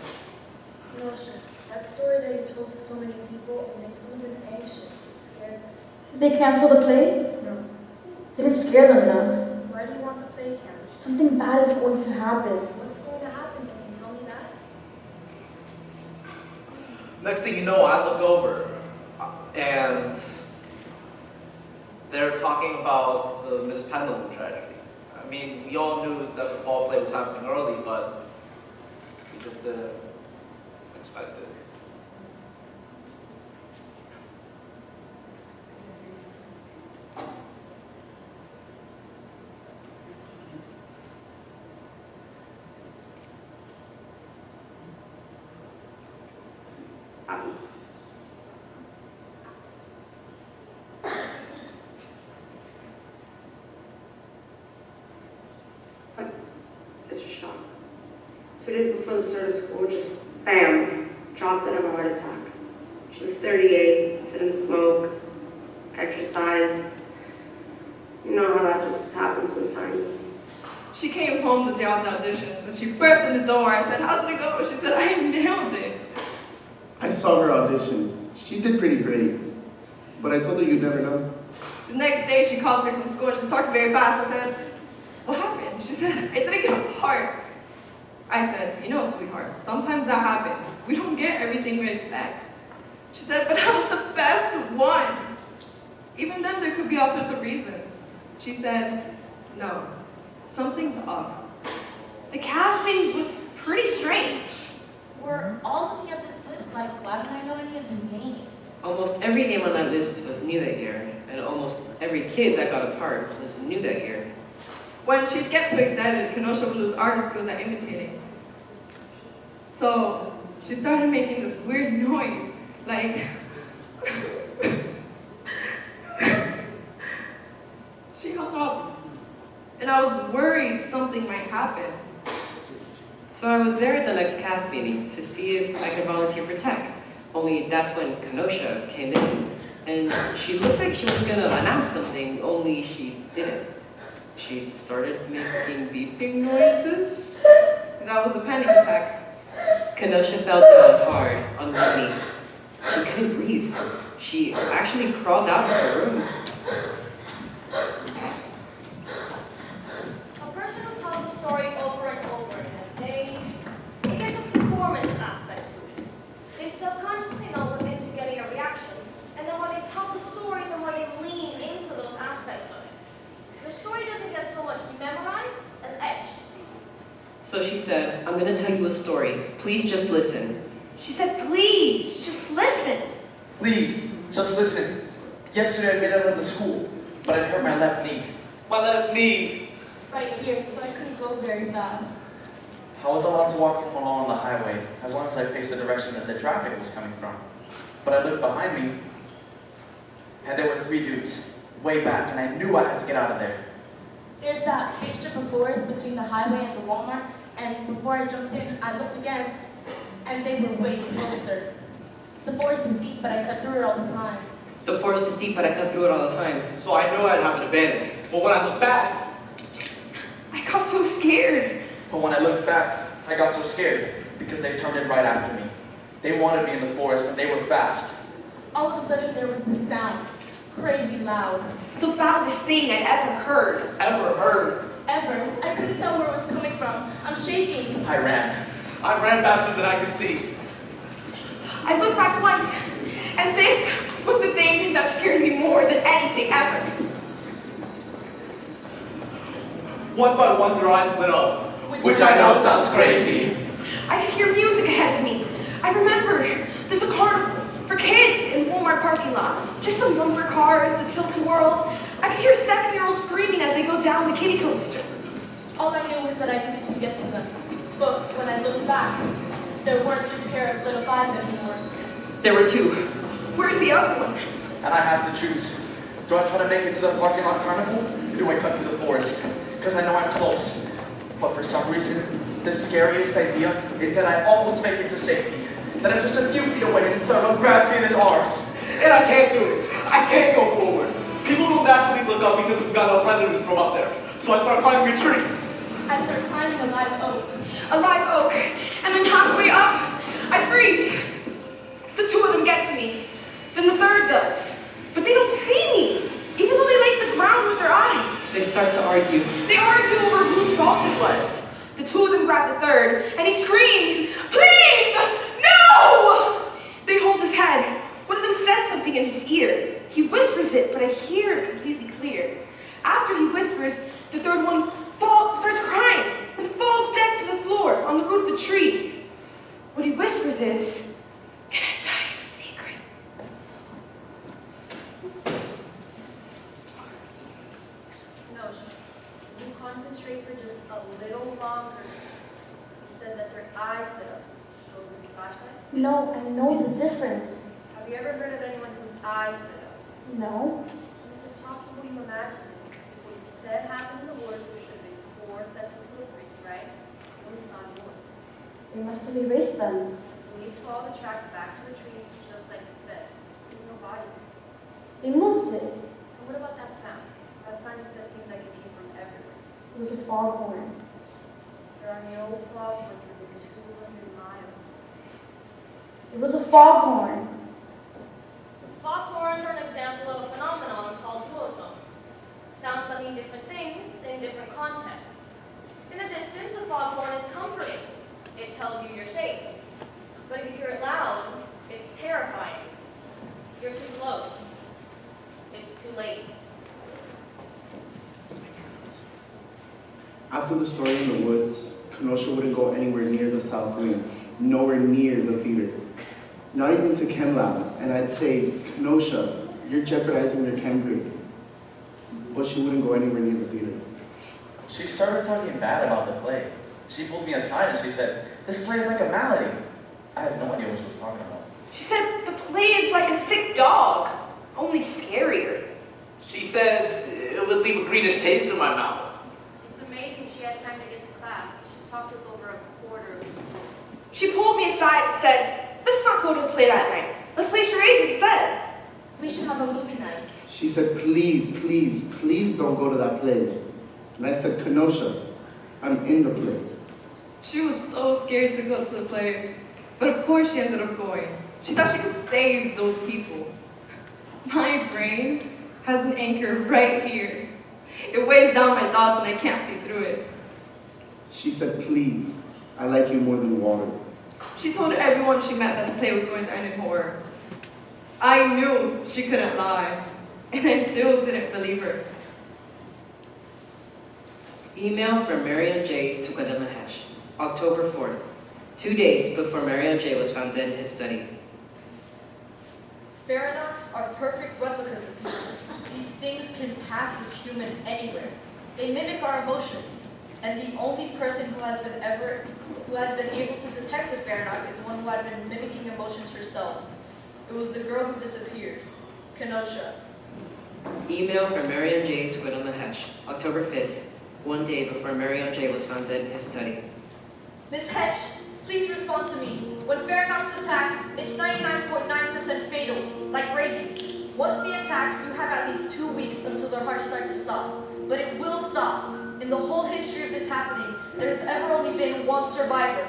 Kenosha, that story that you told to so many people, it makes them a bit anxious. It scared them. Did they cancel the play? No. Didn't scare them enough. Why do you want the play canceled? Something bad is going to happen. What's going to happen? Can you tell me that? Next thing you know, I look over and they're talking about the Miss Pendleton tragedy. I mean, we all knew that the fall play was happening early, but we just didn't expect it. Such a shock. 2 days before the start of school, just bam, dropped in of a heart attack. She was 38, didn't smoke, exercised. You know how that just happens sometimes. She came home the day after auditions and she burst in the door. I said, "How did it go?" She said, "I nailed it." I saw her audition. She did pretty great, but I told her you'd never know. The next day she calls me from school and she's talking very fast. I said, "What happened?" She said, "I didn't get a part." I said, "You know, sweetheart, sometimes that happens. We don't get everything we expect." She said, "But I was the best one." Even then, there could be all sorts of reasons. She said, "No, something's up." The casting was pretty strange. We're all looking at this list like, why don't I know any of these names? Almost every name on that list was new that year, and almost every kid that got a part was new that year. When she'd get too excited, Kenosha would lose art skills at imitating. So she started making this weird noise, like she hung up. and I was worried something might happen. So I was there at the next cast meeting to see if I could volunteer for tech. Only that's when Kenosha came in, and she looked like she was gonna announce something, only she didn't. She started making beeping noises. That was a panic attack. Kenosha fell down hard on one knee. She couldn't breathe. She actually crawled out of her room. A person who tells a story over and over again, it gets a performance aspect to it. They subconsciously know when things are getting a reaction, and then when they tell the story, the more they lean into those aspects of it. The story doesn't get so much memorized as etched. So she said, I'm gonna tell you a story. Please just listen. She said, please, just listen. Please, just listen. Yesterday I made it out of the school, but I hurt my left knee. My left knee! Right here, so I couldn't go very fast. I was allowed to walk along the highway as long as I faced the direction that the traffic was coming from. But I looked behind me, and there were 3 dudes, way back, and I knew I had to get out of there. There's that big strip of forest between the highway and the Walmart, and before I jumped in, I looked again, and they were way closer. The forest is deep, but I cut through it all the time. The forest is deep, but I cut through it all the time. So I knew I'd have an advantage. But when I looked back, I got so scared. But when I looked back, I got so scared because they turned in right after me. They wanted me in the forest, and they were fast. All of a sudden, there was this sound, crazy loud. The loudest thing I'd ever heard. Ever heard? Ever. I couldn't tell where it was coming from. I'm shaking. I ran. I ran faster than I could see. I looked back once, and this was the thing that scared me more than anything ever. One by one, their eyes lit up. Which I know sounds crazy. I could hear music ahead of me. I remembered there's a carnival for kids in Walmart parking lot. Just some bumper cars, a tilt-a-whirl. I could hear 7-year-olds screaming as they go down the kiddie coaster. All I knew was that I needed to get to them. But when I looked back, there weren't 3 pair of little eyes anymore. There were 2. Where's the other one? And I have to choose. Do I try to make it to the parking lot carnival, or do I cut through the forest? Because I know I'm close. But for some reason, the scariest idea is that I almost make it to safety. That I'm just a few feet away and Thurman grabs me in his arms. And I can't do it. I can't go forward. People don't naturally look up because we've got no predators from up there. So I start climbing a tree. I start climbing a live oak. A live oak. And then halfway up, I freeze. The 2 of them get to me. Then the 3rd does. But they don't see me, even though they light the ground with their eyes. They start to argue. They argue over whose fault it was. The 2 of them grab the 3rd, and he screams, "Please, no!" They hold his head. One of them says something in his ear. He whispers it, but I hear it completely clear. After he whispers, the 3rd one starts crying and falls dead to the floor on the root of the tree. What he whispers is, "Can I tell you a secret?" No, you concentrate for just a little longer. You said that their eyes lit up. Those would be flashlights? No, I know the difference. Have you ever heard of anyone whose eyes lit up? No. Is it possible you imagined it? If what you said happened in the woods, there should have been 4 sets of footprints, right? Only 5 yours. They must have erased them. Police followed the track back to the tree, just like you said. There's no body. They moved it. And what about that sound? That sound you said seemed like it came from everywhere. It was a foghorn. There are no foghorns within 200 miles. It was a foghorn. Foghorns are an example of a phenomenon called duotones. Sounds that mean different things in different contexts. In the distance, a foghorn is comforting. It tells you you're safe. But if you hear it loud, it's terrifying. You're too close. It's too late. After the story in the woods, Kenosha wouldn't go anywhere near the south wing, nowhere near the theater. Not even to chem lab, and I'd say, Kenosha, you're jeopardizing your chem grade. But she wouldn't go anywhere near the theater. She started talking bad about the play. She pulled me aside and she said, "This play is like a malady." I had no idea what she was talking about. She said the play is like a sick dog, only scarier. She said it would leave a greenish taste in my mouth. She pulled me aside and said, let's not go to the play that night. Let's play charades instead. We should have a movie night. She said, please, please, please don't go to that play. And I said, Kenosha, I'm in the play. She was so scared to go to the play, but of course she ended up going. She thought she could save those people. My brain has an anchor right here. It weighs down my thoughts and I can't see through it. She said, please, I like you more than water. She told everyone she met that the play was going to end in horror. I knew she couldn't lie, and I still didn't believe her. Email from Marion J. to Guadalupe Hatch, October 4th, 2 days before Marion J. was found dead in his study. Pheromones are perfect replicas of people. These things can pass as human anywhere. They mimic our emotions, and the only person who has been able to detect a pheromox is one who had been mimicking emotions herself. It was the girl who disappeared, Kenosha. Email from Marion J. to Guadalupe Hatch, October 5th, 1 day before Marion J. was found dead in his study. Miss Hedge, please respond to me. When pheromox attack, it's 99.9% fatal, like rabies. Once the attack, you have at least 2 weeks until their hearts start to stop. But it will stop. In the whole history of this happening, there has ever only been one survivor.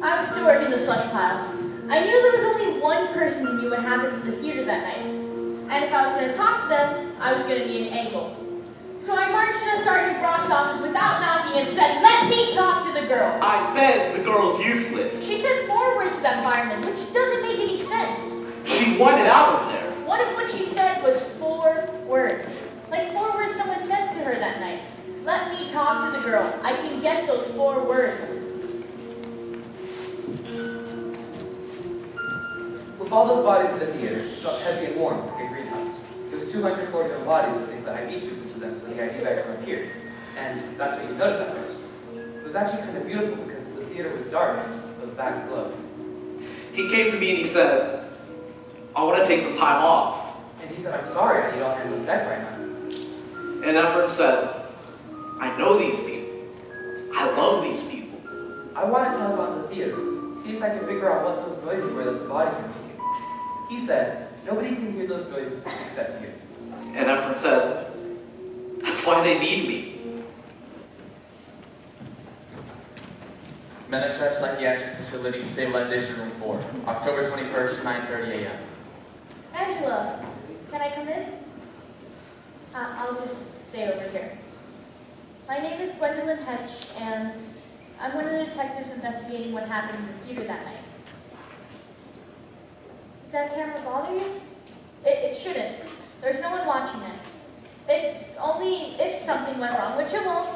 I was still working the slush pile. I knew there was only one person who knew what happened in the theater that night. And if I was going to talk to them, I was going to need an angle. So I marched to Sergeant Brock's office without knocking and said, let me talk to the girl. I said the girl's useless. She said 4 words to that fireman, which doesn't make any sense. She wanted out of there. What if what she said was 4 words? Like 4 words someone said to her that night. Let me talk to the girl. I can get those 4 words. With all those bodies in the theater, it felt heavy and warm, like a greenhouse. There was 241 bodies, but they put IV tubes into them so the IV bags weren't here. And that's what you noticed at first. It was actually kind of beautiful because the theater was dark and those bags glowed. He came to me and he said, I want to take some time off. And he said, I'm sorry, I need all hands on deck right now. And Efren said, I know these people. I love these people. I wanted to help out in the theater, see if I could figure out what those noises were that the bodies were making. He said, nobody can hear those noises except you. And Efren said, that's why they need me. Menashev Psychiatric Facility, Stabilization Room 4, October 21st, 9:30 a.m. Angela, can I come in? I'll just stay over here. My name is Gwendolyn Hedge, and I'm one of the detectives investigating what happened in the theater that night. Does that camera bother you? It shouldn't. There's no one watching it. It's only if something went wrong, which it won't.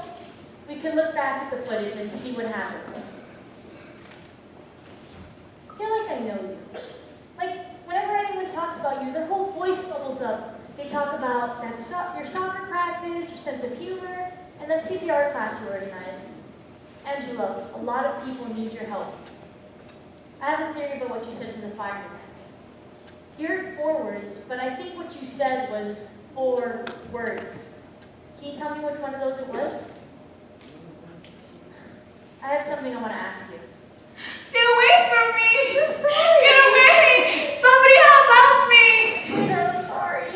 We can look back at the footage and see what happened. I feel like I know you. Like, whenever anyone talks about you, their whole voice bubbles up. They talk about your soccer practice, your sense of humor, and that CPR class you organized. Angela, a lot of people need your help. I have a theory about what you said to the fireman that day. You heard 4 words, but I think what you said was 4 words. Can you tell me which one of those it was? I have something I want to ask you. Stay away from me! I'm sorry! Get away! Somebody help me! Sweetheart, I'm sorry.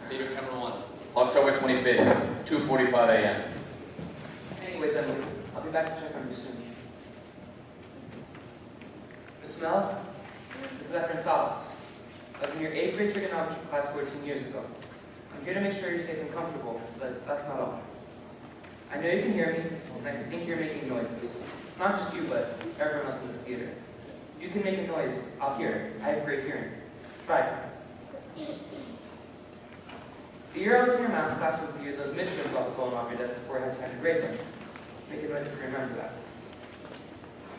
Theater Camera 1, October 25th, 2:45 a.m. Anyways, Emily, I'll be back to check on you soon. Miss Mel, this is Efren Salas. I was in your 8th grade trigonometry class 14 years ago. I'm here to make sure you're safe and comfortable, but that's not all. I know you can hear me, and I think you're making noises. Not just you, but everyone else in this theater. If you can make a noise, I'll hear it. I have great hearing. Try it. The year I was in your math class was the year those midterm blocks falling off your desk before I had time to grade them. Make a noise if you remember that.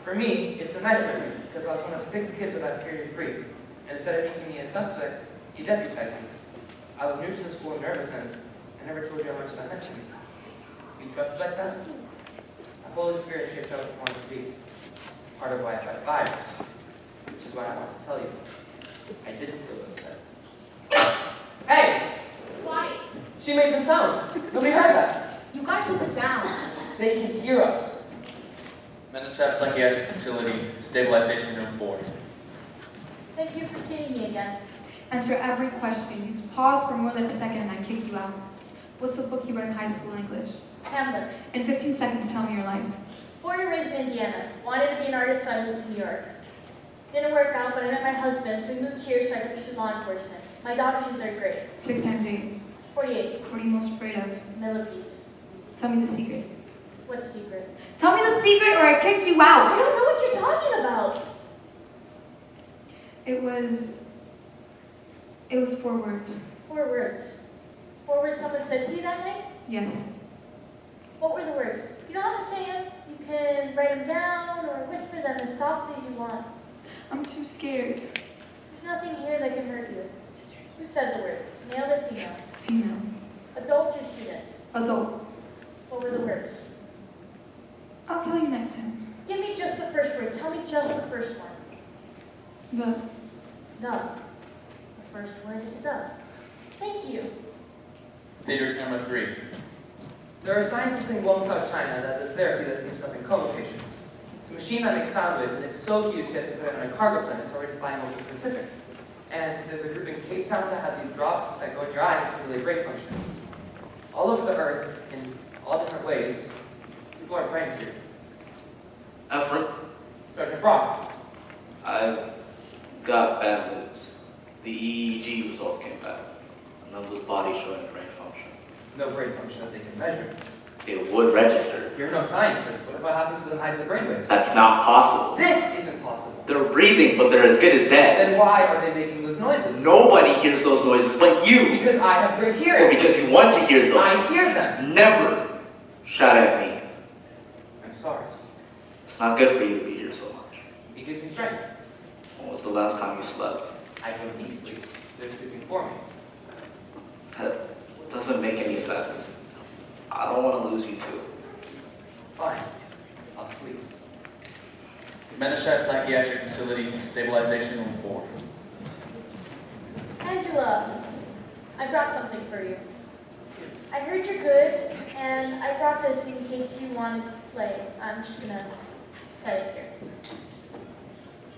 For me, it's a nice memory, because I was one of 6 kids without period free. And instead of making me a suspect, you deputized me. I was new to the school and nervous, and I never told you how much that meant to me. You trusted like that? The Holy Spirit shaped out what you wanted to be. Part of why I tried 5s, which is why I want to tell you. I did steal those tests. Hey! Quiet. She made the sound. Nobody heard that. You gotta keep it down. They can hear us. Menachab Psychiatric Facility, Stabilization Room 4. Thank you for seeing me again. Answer every question. You pause for more than a second and I kick you out. What's the book you read in high school English? Hamlet. In 15 seconds, tell me your life. Born and raised in Indiana. Wanted to be an artist, so I moved to New York. Didn't work out, but I met my husband, so we moved here so I could pursue law enforcement. My daughter's in 3rd grade. 6 times 8. 48. What are you most afraid of? Millipedes. Tell me the secret. What secret? Tell me the secret or I kicked you out! I don't know what you're talking about. It was 4 words. 4 words. 4 words someone said to you that night? Yes. What were the words? You don't have to say them. You can write them down or whisper them as softly as you want. I'm too scared. There's nothing here that can hurt you. Who said the words? Male or female? Female. Adult or student? Adult. What were the words? I'll tell you next time. Give me just the first word. Tell me just the first one. The. The. The first word is the. Thank you. Theater camera 3. There are scientists in Guangzhou, China, that does therapy that seems to help in coma patients. It's a machine that makes sound waves, and it's so huge you have to put it on a cargo plane that's already flying over the Pacific. And there's a group in Cape Town that have these drops that go in your eyes to relay brain function. All over the earth, in all different ways, people are praying for you. Efren, Sergeant Brock. I've got bad news. The EEG results came back. None of the body showing brain function. No brain function that they can measure. It would register. You're no scientist. What happens to the hides of brainwaves? That's not possible. This isn't possible. They're breathing, but they're as good as dead. Then why are they making those noises? Nobody hears those noises but you. Because I have great hearing. Or because you want to hear them. I hear them. Never shout at me. I'm sorry. It's not good for you to be here so much. It gives me strength. When was the last time you slept? I don't need sleep. They're sleeping for me. That doesn't make any sense. I don't want to lose you too. Fine. I'll sleep. Menachab Psychiatric Facility, Stabilization Room 4. Angela, I brought something for you. I heard you're good, and I brought this in case you wanted to play. I'm just gonna set it here.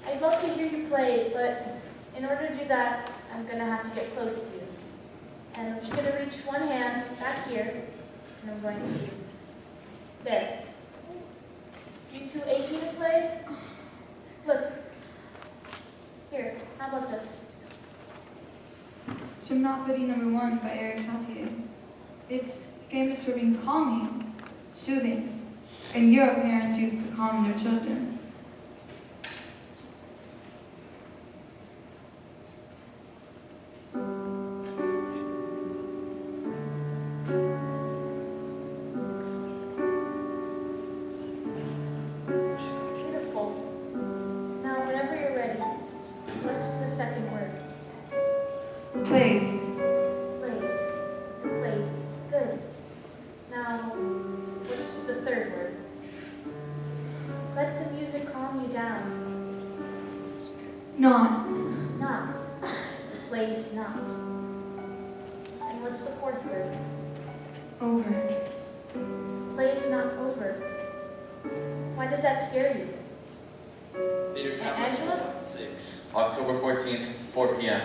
I'd love to hear you play, but in order to do that, I'm gonna have to get close to you. And I'm just gonna reach one hand back here, and I'm going to, there. You too achy to play? Look, here, how about this? Gymnopody No. 1 by Eric Satie. It's famous for being calming, soothing. In Europe, parents use it to calm their children. Beautiful. Now, whenever you're ready, what's the second word? Plays. Plays. Plays. Good. Now, what's the third word? Let the music calm you down. Not. Not. Plays not. And what's the fourth word? Over. Plays not over. Why does that scare you? Theater Angela? camera 6. October 14th, 4 p.m.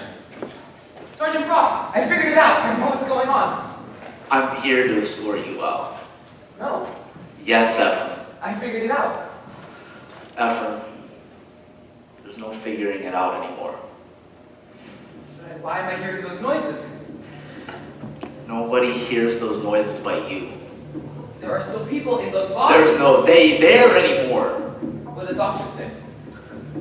Sergeant Brock, I figured it out. I know what's going on. I'm here to escort you out. No, Yes, Efren. I figured it out. Efren, there's no figuring it out anymore. But why am I hearing those noises? Nobody hears those noises but you. There are still people in those bodies. There's no they there anymore. What did the doctor say?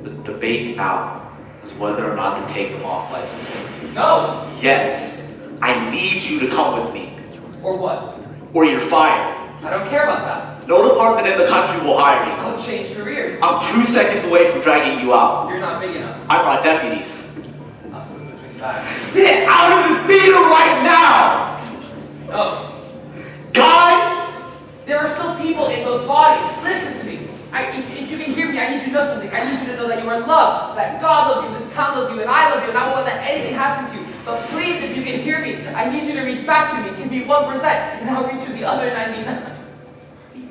The debate now is whether or not to take them off license. No! Yes. I need you to come with me. Or what? Or you're fired. I don't care about that. No department in the country will hire you. I'll change careers. I'm 2 seconds away from dragging you out. You're not big enough. I brought deputies. I'll slip between thighs. Get out of this theater right now! No. Guys! There are still people in those bodies. Listen to me. If you can hear me, I need you to know something. I need you to know that you are loved, that God loves you, this town loves you, and I love you, and I won't let anything happen to you. But please, if you can hear me, I need you to reach back to me. Give me 1%, and I'll reach you the other 99. Please.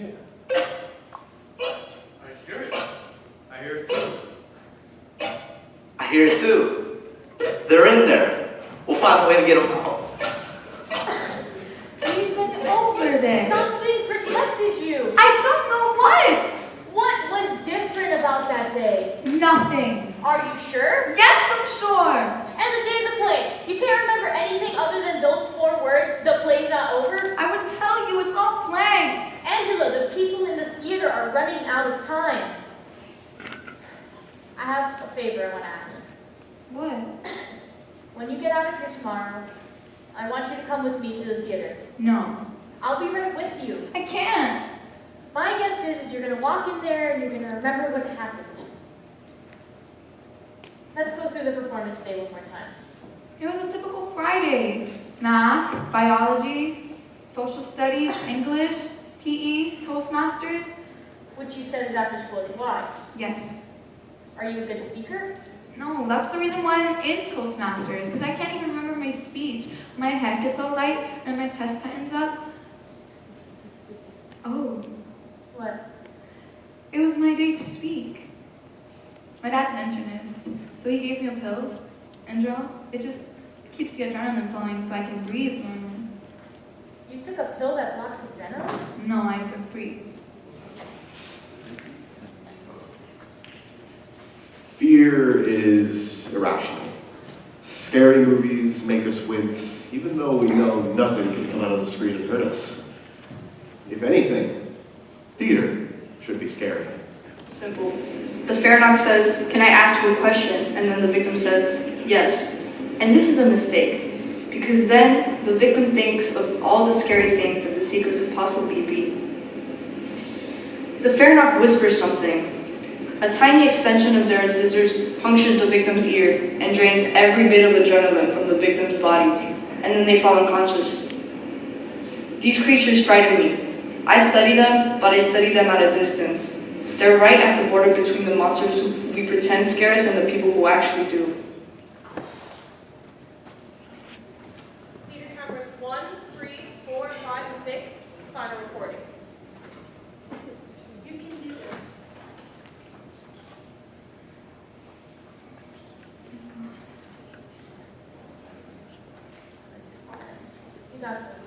Yeah. I hear it. I hear it too. I hear it too. They're in there. We'll find a way to get them out. We've been over this. Something protected you. I don't know what. What was different about that day? Nothing. Are you sure? Yes, I'm sure. And the day of the play. You can't remember anything other than those 4 words, the play's not over? I would tell you, it's all blank. Angela, the people in the theater are running out of time. I have a favor I want to ask. What? When you get out of here tomorrow, I want you to come with me to the theater. No. I'll be right with you. I can't. My guess is you're going to walk in there and you're going to remember what happened. Let's go through the performance day one more time. It was a typical Friday. Math, biology, social studies, English, PE, Toastmasters. Which you said is after school. Why? Yes. Are you a good speaker? No, that's the reason why I'm in Toastmasters, because I can't even remember my speech. My head gets all light and my chest tightens up. Oh. What? It was my day to speak. My dad's an internist, so he gave me a pill, Endro. It just keeps the adrenaline flowing so I can breathe normally. You took a pill that blocks adrenaline? No, I took 3. Fear is irrational. Scary movies make us wince, even though we know nothing can come out of the screen and hurt us. If anything, theater should be scary. Simple. The fair knock says, "Can I ask you a question?" And then the victim says, "Yes." And this is a mistake, because then the victim thinks of all the scary things that the secret could possibly be. The fair knock whispers something. A tiny extension of their scissors punctures the victim's ear and drains every bit of adrenaline from the victim's bodies, and then they fall unconscious. These creatures frighten me. I study them, but I study them at a distance. They're right at the border between the monsters who we pretend scare us and the people who actually do. Theater cameras 1, 3, 4, 5, and 6. Final recording. You can do this. You got this.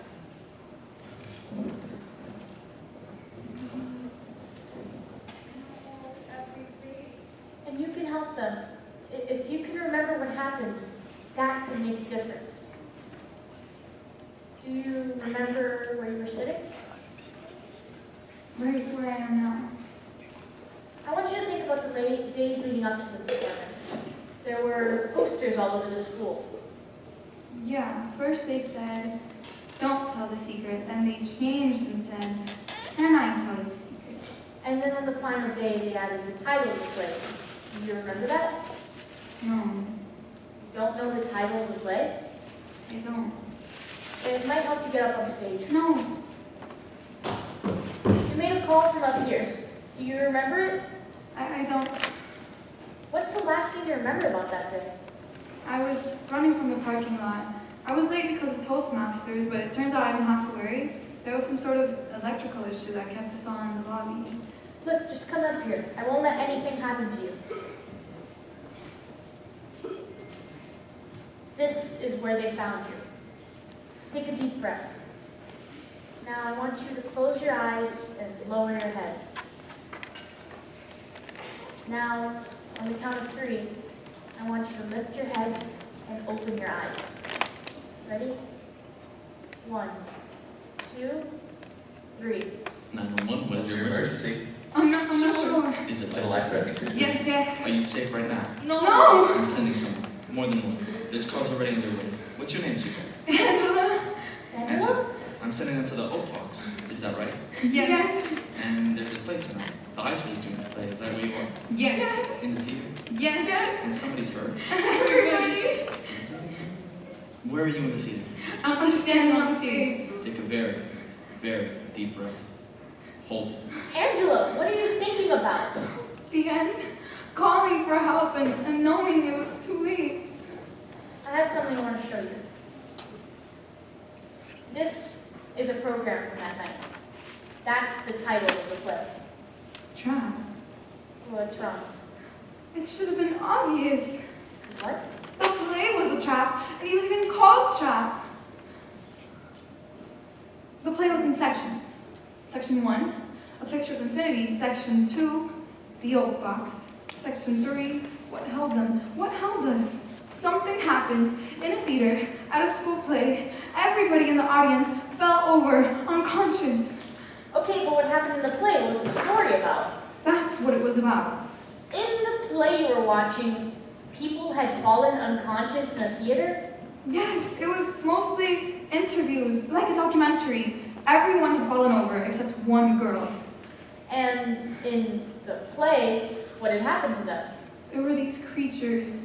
And you can help them. If you can remember what happened, that can make a difference. Do you remember where you were sitting? Right where I am now. I want you to think about the days leading up to the performance. There were posters all over the school. Yeah, first they said, "Don't tell the secret," then they changed and said, "Can I tell you a secret?" And then on the final day, they added the title of the play. Do you remember that? No. You don't know the title of the play? I don't. It might help you get up on stage. No. You made a call from up here. Do you remember it? I don't. What's the last thing you remember about that day? I was running from the parking lot. I was late because of Toastmasters, but it turns out I didn't have to worry. There was some sort of electrical issue that kept us all in the lobby. Look, just come up here. I won't let anything happen to you. This is where they found you. Take a deep breath. Now I want you to close your eyes and lower your head. Now, on the count of 3, I want you to lift your head and open your eyes. Ready? 1, 2, 3. 911, what is your emergency? I'm not sure. Is it the life-threatening Yes, yes. Are you safe right now? No. I'm sending someone. More than one. There's calls already in their way. What's your name, Chico? Angela. Angela. I'm sending them to the Oak Box. Is that right? Yes. And there's a play tonight. The high school's doing a play. Is that where you are? Yes. In the theater? Yes. And somebody's hurt. Everybody. Where are you in the theater? I'm just standing on stage. Take a very, very deep breath. Hold it. Angela, what are you thinking about? The end. Calling for help and knowing it was too late. I have something I want to show you. This is a program from that night. That's the title of the play. Trap. What's wrong? It should have been obvious. What? The play was a trap, and he was even called Trap. The play was in sections. Section 1, a picture of infinity. Section 2, the oak box. Section 3, what held them? What held us? Something happened in a theater, at a school play. Everybody in the audience fell over, unconscious. Okay, but what happened in the play? What was the story about? That's what it was about. In the play you were watching, people had fallen unconscious in a theater? Yes, it was mostly interviews, like a documentary. Everyone had fallen over except one girl. And in the play, what had happened to them? There were these creatures.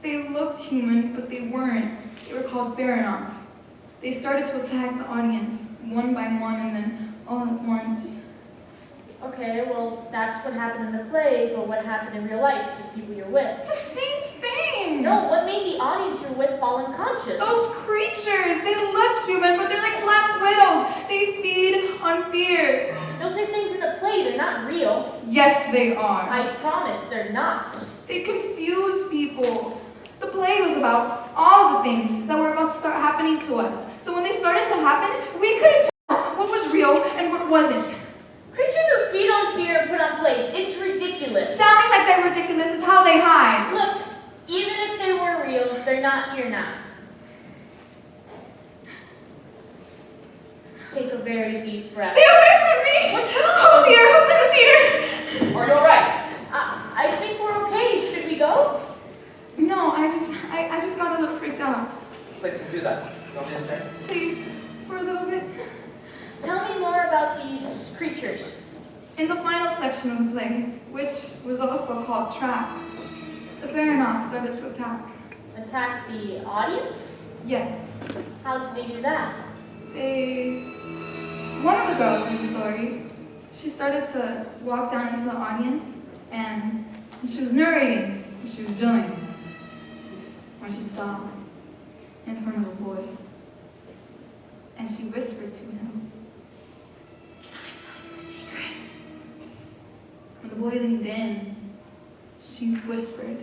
They looked human, but they weren't. They were called Pharaohs. They started to attack the audience, one by one, and then all at once. Okay, well, that's what happened in the play, but what happened in real life to the people you're with? The same thing! No, what made the audience you're with fall unconscious? Those creatures! They look human, but they're like black widows. They feed on fear. Those are things in a play, they're not real. Yes, they are. I promise they're not. They confuse people. The play was about all the things that were about to start happening to us. So when they started to happen, we couldn't tell what was real and what wasn't. Creatures who feed on fear and put on plays. It's ridiculous. Sounding like they're ridiculous is how they hide. Look, even if they were real, they're not here now. Take a very deep breath. Stay away from me! What's wrong? Who's here? Who's in the theater? Are you alright? I think we're okay. Should we go? No, I just got a little freaked out. This place can do that. You want me to stay? Please, for a little bit. Tell me more about these creatures. In the final section of the play, which was also called Trap, the Pharaohs started to attack. Attack the audience? Yes. How did they do that? One of the girls in the story, she started to walk down into the audience, and she was narrating what she was doing when she stopped in front of a boy. And she whispered to him, "Can I tell you a secret?" When the boy leaned in, she whispered.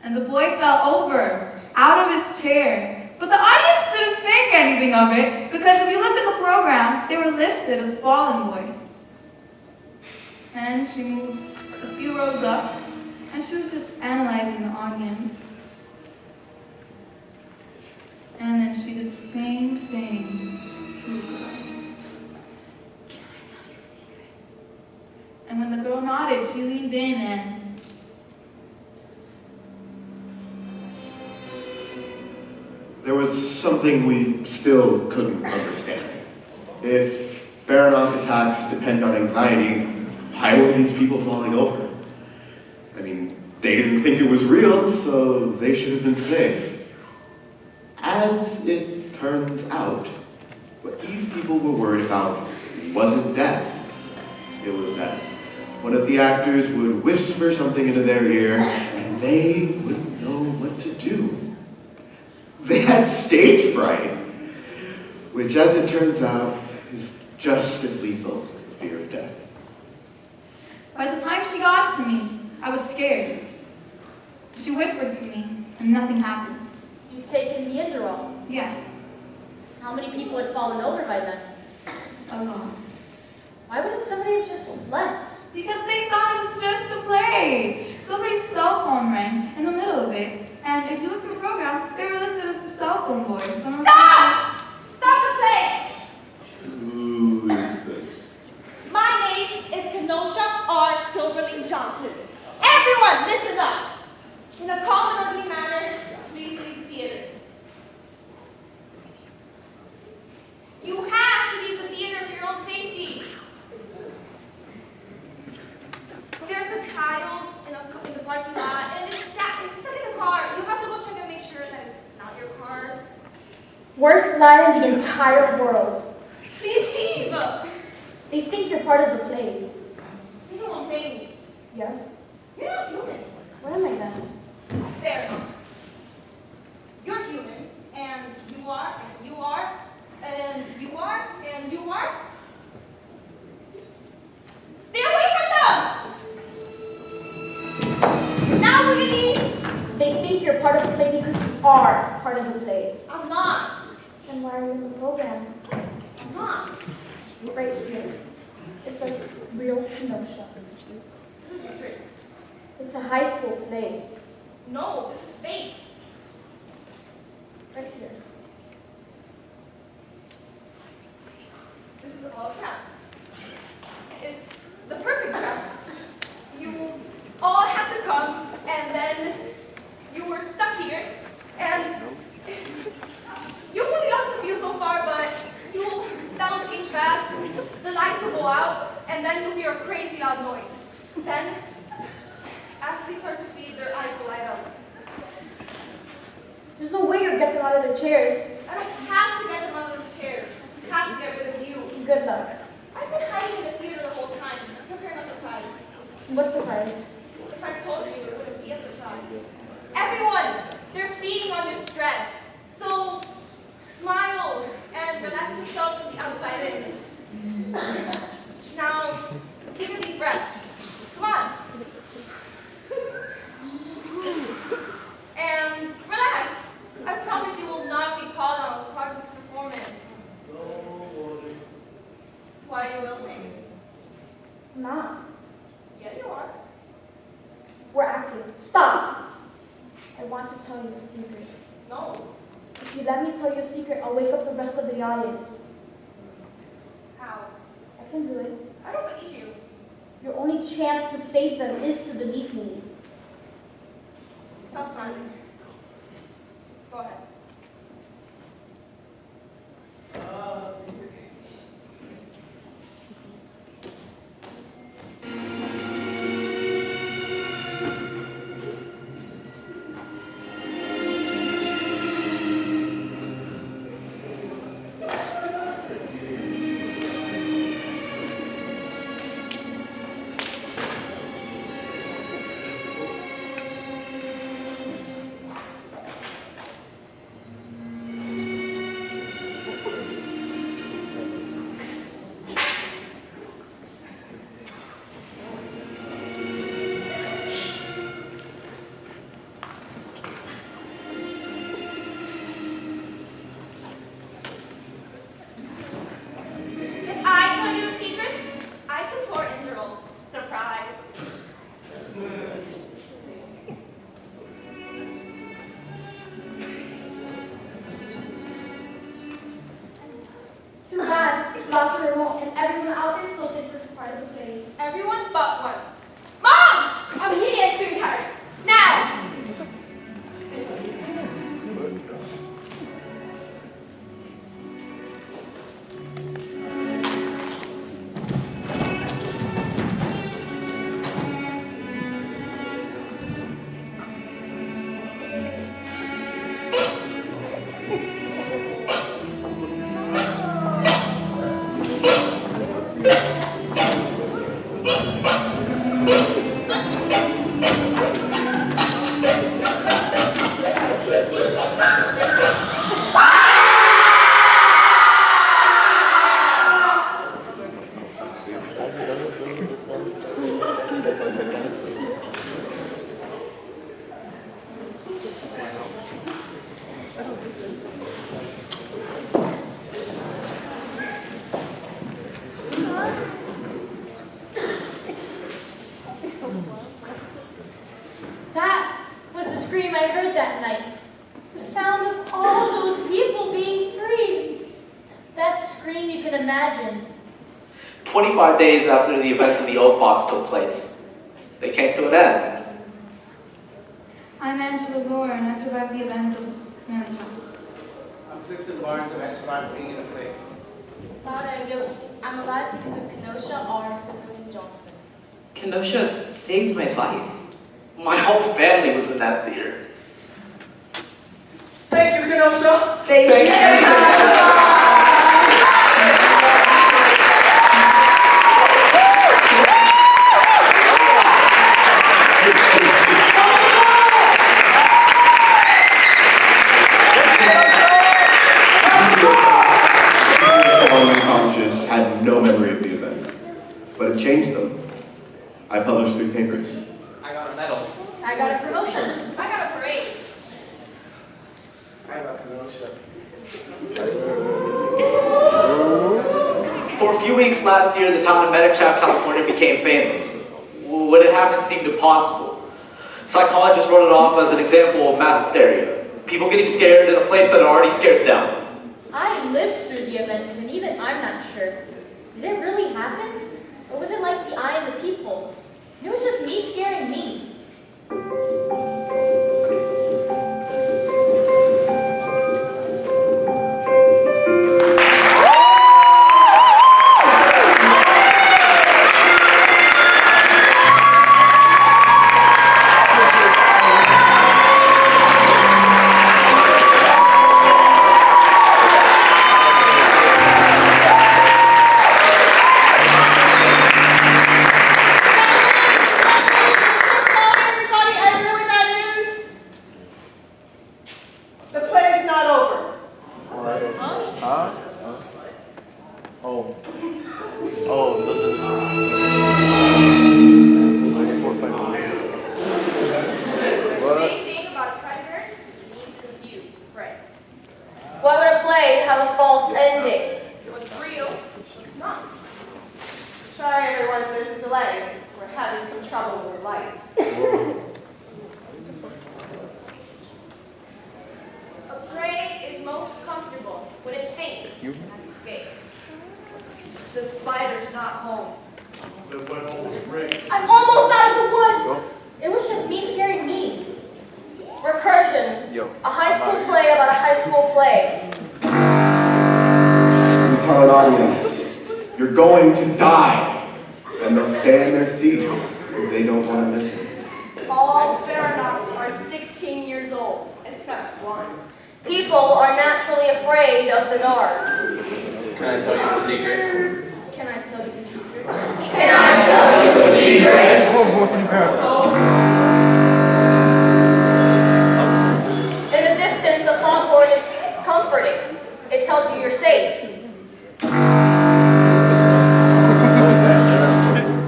And the boy fell over, out of his chair. But the audience didn't think anything of it, because if you looked at the program, they were listed as fallen boy. And she moved a few rows up, and she was just analyzing the audience. And then she did the same thing to the girl. "Can I tell you a secret?" And when the girl nodded, she leaned in and there was something we still couldn't understand. If Pharaoh attacks depend on anxiety, why were these people falling over? I mean, they didn't think it was real, so they should have been safe. As it turns out, what these people were worried about wasn't death. It was that one of the actors would whisper something into their ear, and they wouldn't know what to do. They had stage fright, which, as it turns out, is just as lethal as the fear of death. by the time she got to me, I was scared. She whispered to me, and nothing happened. You've taken the Inderall. Yeah, How many people had fallen over by then? a lot. Why wouldn't somebody have just left? Because they thought it was just a play. Somebody's cell phone rang in the middle of it, and if you look at the program, they were listed as the cell phone boy. Stop! Stop the play! Who is this? My name is Kenosha R. Silverling Johnson. Everyone, listen up. In a calm and orderly manner, please leave the theater. You have to leave the theater for your own safety. There's a child in the parking lot, and it's stuck in the car. You have to go check and make sure that it's not your car. Worst liar in the entire world. Please leave. They think you're part of the play. You don't want to pay me. Yes? You're not human. What am I then? There. You're human, and you are, and you are, and you are, and you are, you're part of the play because you are part of the play. I'm not. Then why are you in the program? I'm not. Right here. It's a real Kenosha. This is a trick. It's a high school play. No, this is fake. Right here. This is all a trap. It's the perfect trap. You all had to come, and then you were stuck here, and you've only lost a few so far, but that'll change fast. The lights will go out, and then you'll hear a crazy loud noise. Then, as they start to feed, their eyes will light up. There's no way you're getting them out of the chairs. I don't have to get them out of the chairs. I just have to get rid of you. Good luck. I've been hiding in the theater the whole time, preparing a surprise. What surprise? If I told you, it wouldn't be a surprise. Everyone, they're feeding on their stress. So, smile and relax yourself from the outside in. Now, take a deep breath. Come on. And relax. I promise you will not be called on as part of this performance. Why are you wilting? Not. Yeah, you are. We're acting. Stop! I want to tell you the secret. No. If you let me tell you a secret, I'll wake up the rest of the audience. How? I can do it. I don't believe you. Your only chance to save them is to believe me. Stop smiling. Go ahead. lost her remote, and everyone out there still thinks this is part of the play. Everyone but one. Mom! I'm here, sweetheart. Now! That was the scream I heard that night. The sound of all those people being freed. Best scream you can imagine. 25 days after the events of the Oak Box took place, they came to an end. I'm Angela Gore, and I survived the events of Manitoba. I'm Clifton Barnes, and I survived being in a play. Father, I'm alive because of Kenosha R. Civilian Johnson. Kenosha saved my life. My whole family was in that theater. Thank you, Kenosha! Thank you. Unconscious had no memory of the event, but it changed them. I published 3 papers. I got a medal. I got a promotion. I got a parade. few weeks last year, the town of Medicine, California became famous. What had happened seemed impossible. Psychologists wrote it off as an example of mass hysteria. People getting scared in a place that had already scared them. I lived through the events, and even I'm not sure. Did it really happen? Or was it like the eye of the people? It was just me scaring me. Why would a play have a false ending? What's real, what's not. Sorry everyone, there's a delay. We're having some trouble with the lights. A prey is most comfortable when it thinks it has escaped. The spider's not home. The web almost breaks. I'm almost out of the woods! It was just me scaring me. Recursion, a high school play about a high school play. You tell an audience, you're going to die, and they'll stay in their seats because they don't want to listen. All Faranocks are 16 years old, except one. People are naturally afraid of the dark. Can I tell you the secret? Can I tell you the secret? Can I tell you the secret? In the distance, a foghorn is comforting. It tells you you're safe.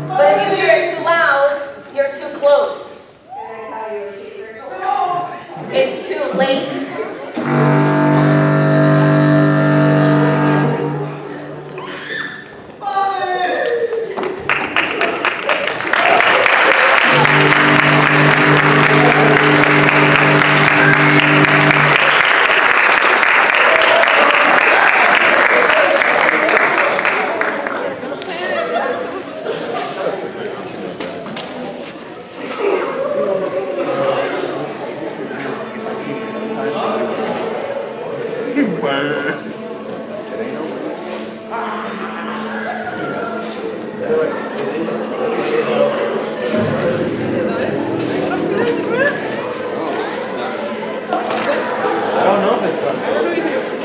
But if you hear it too loud, you're too close. Can I tell you the secret? It's too late. I don't know if it's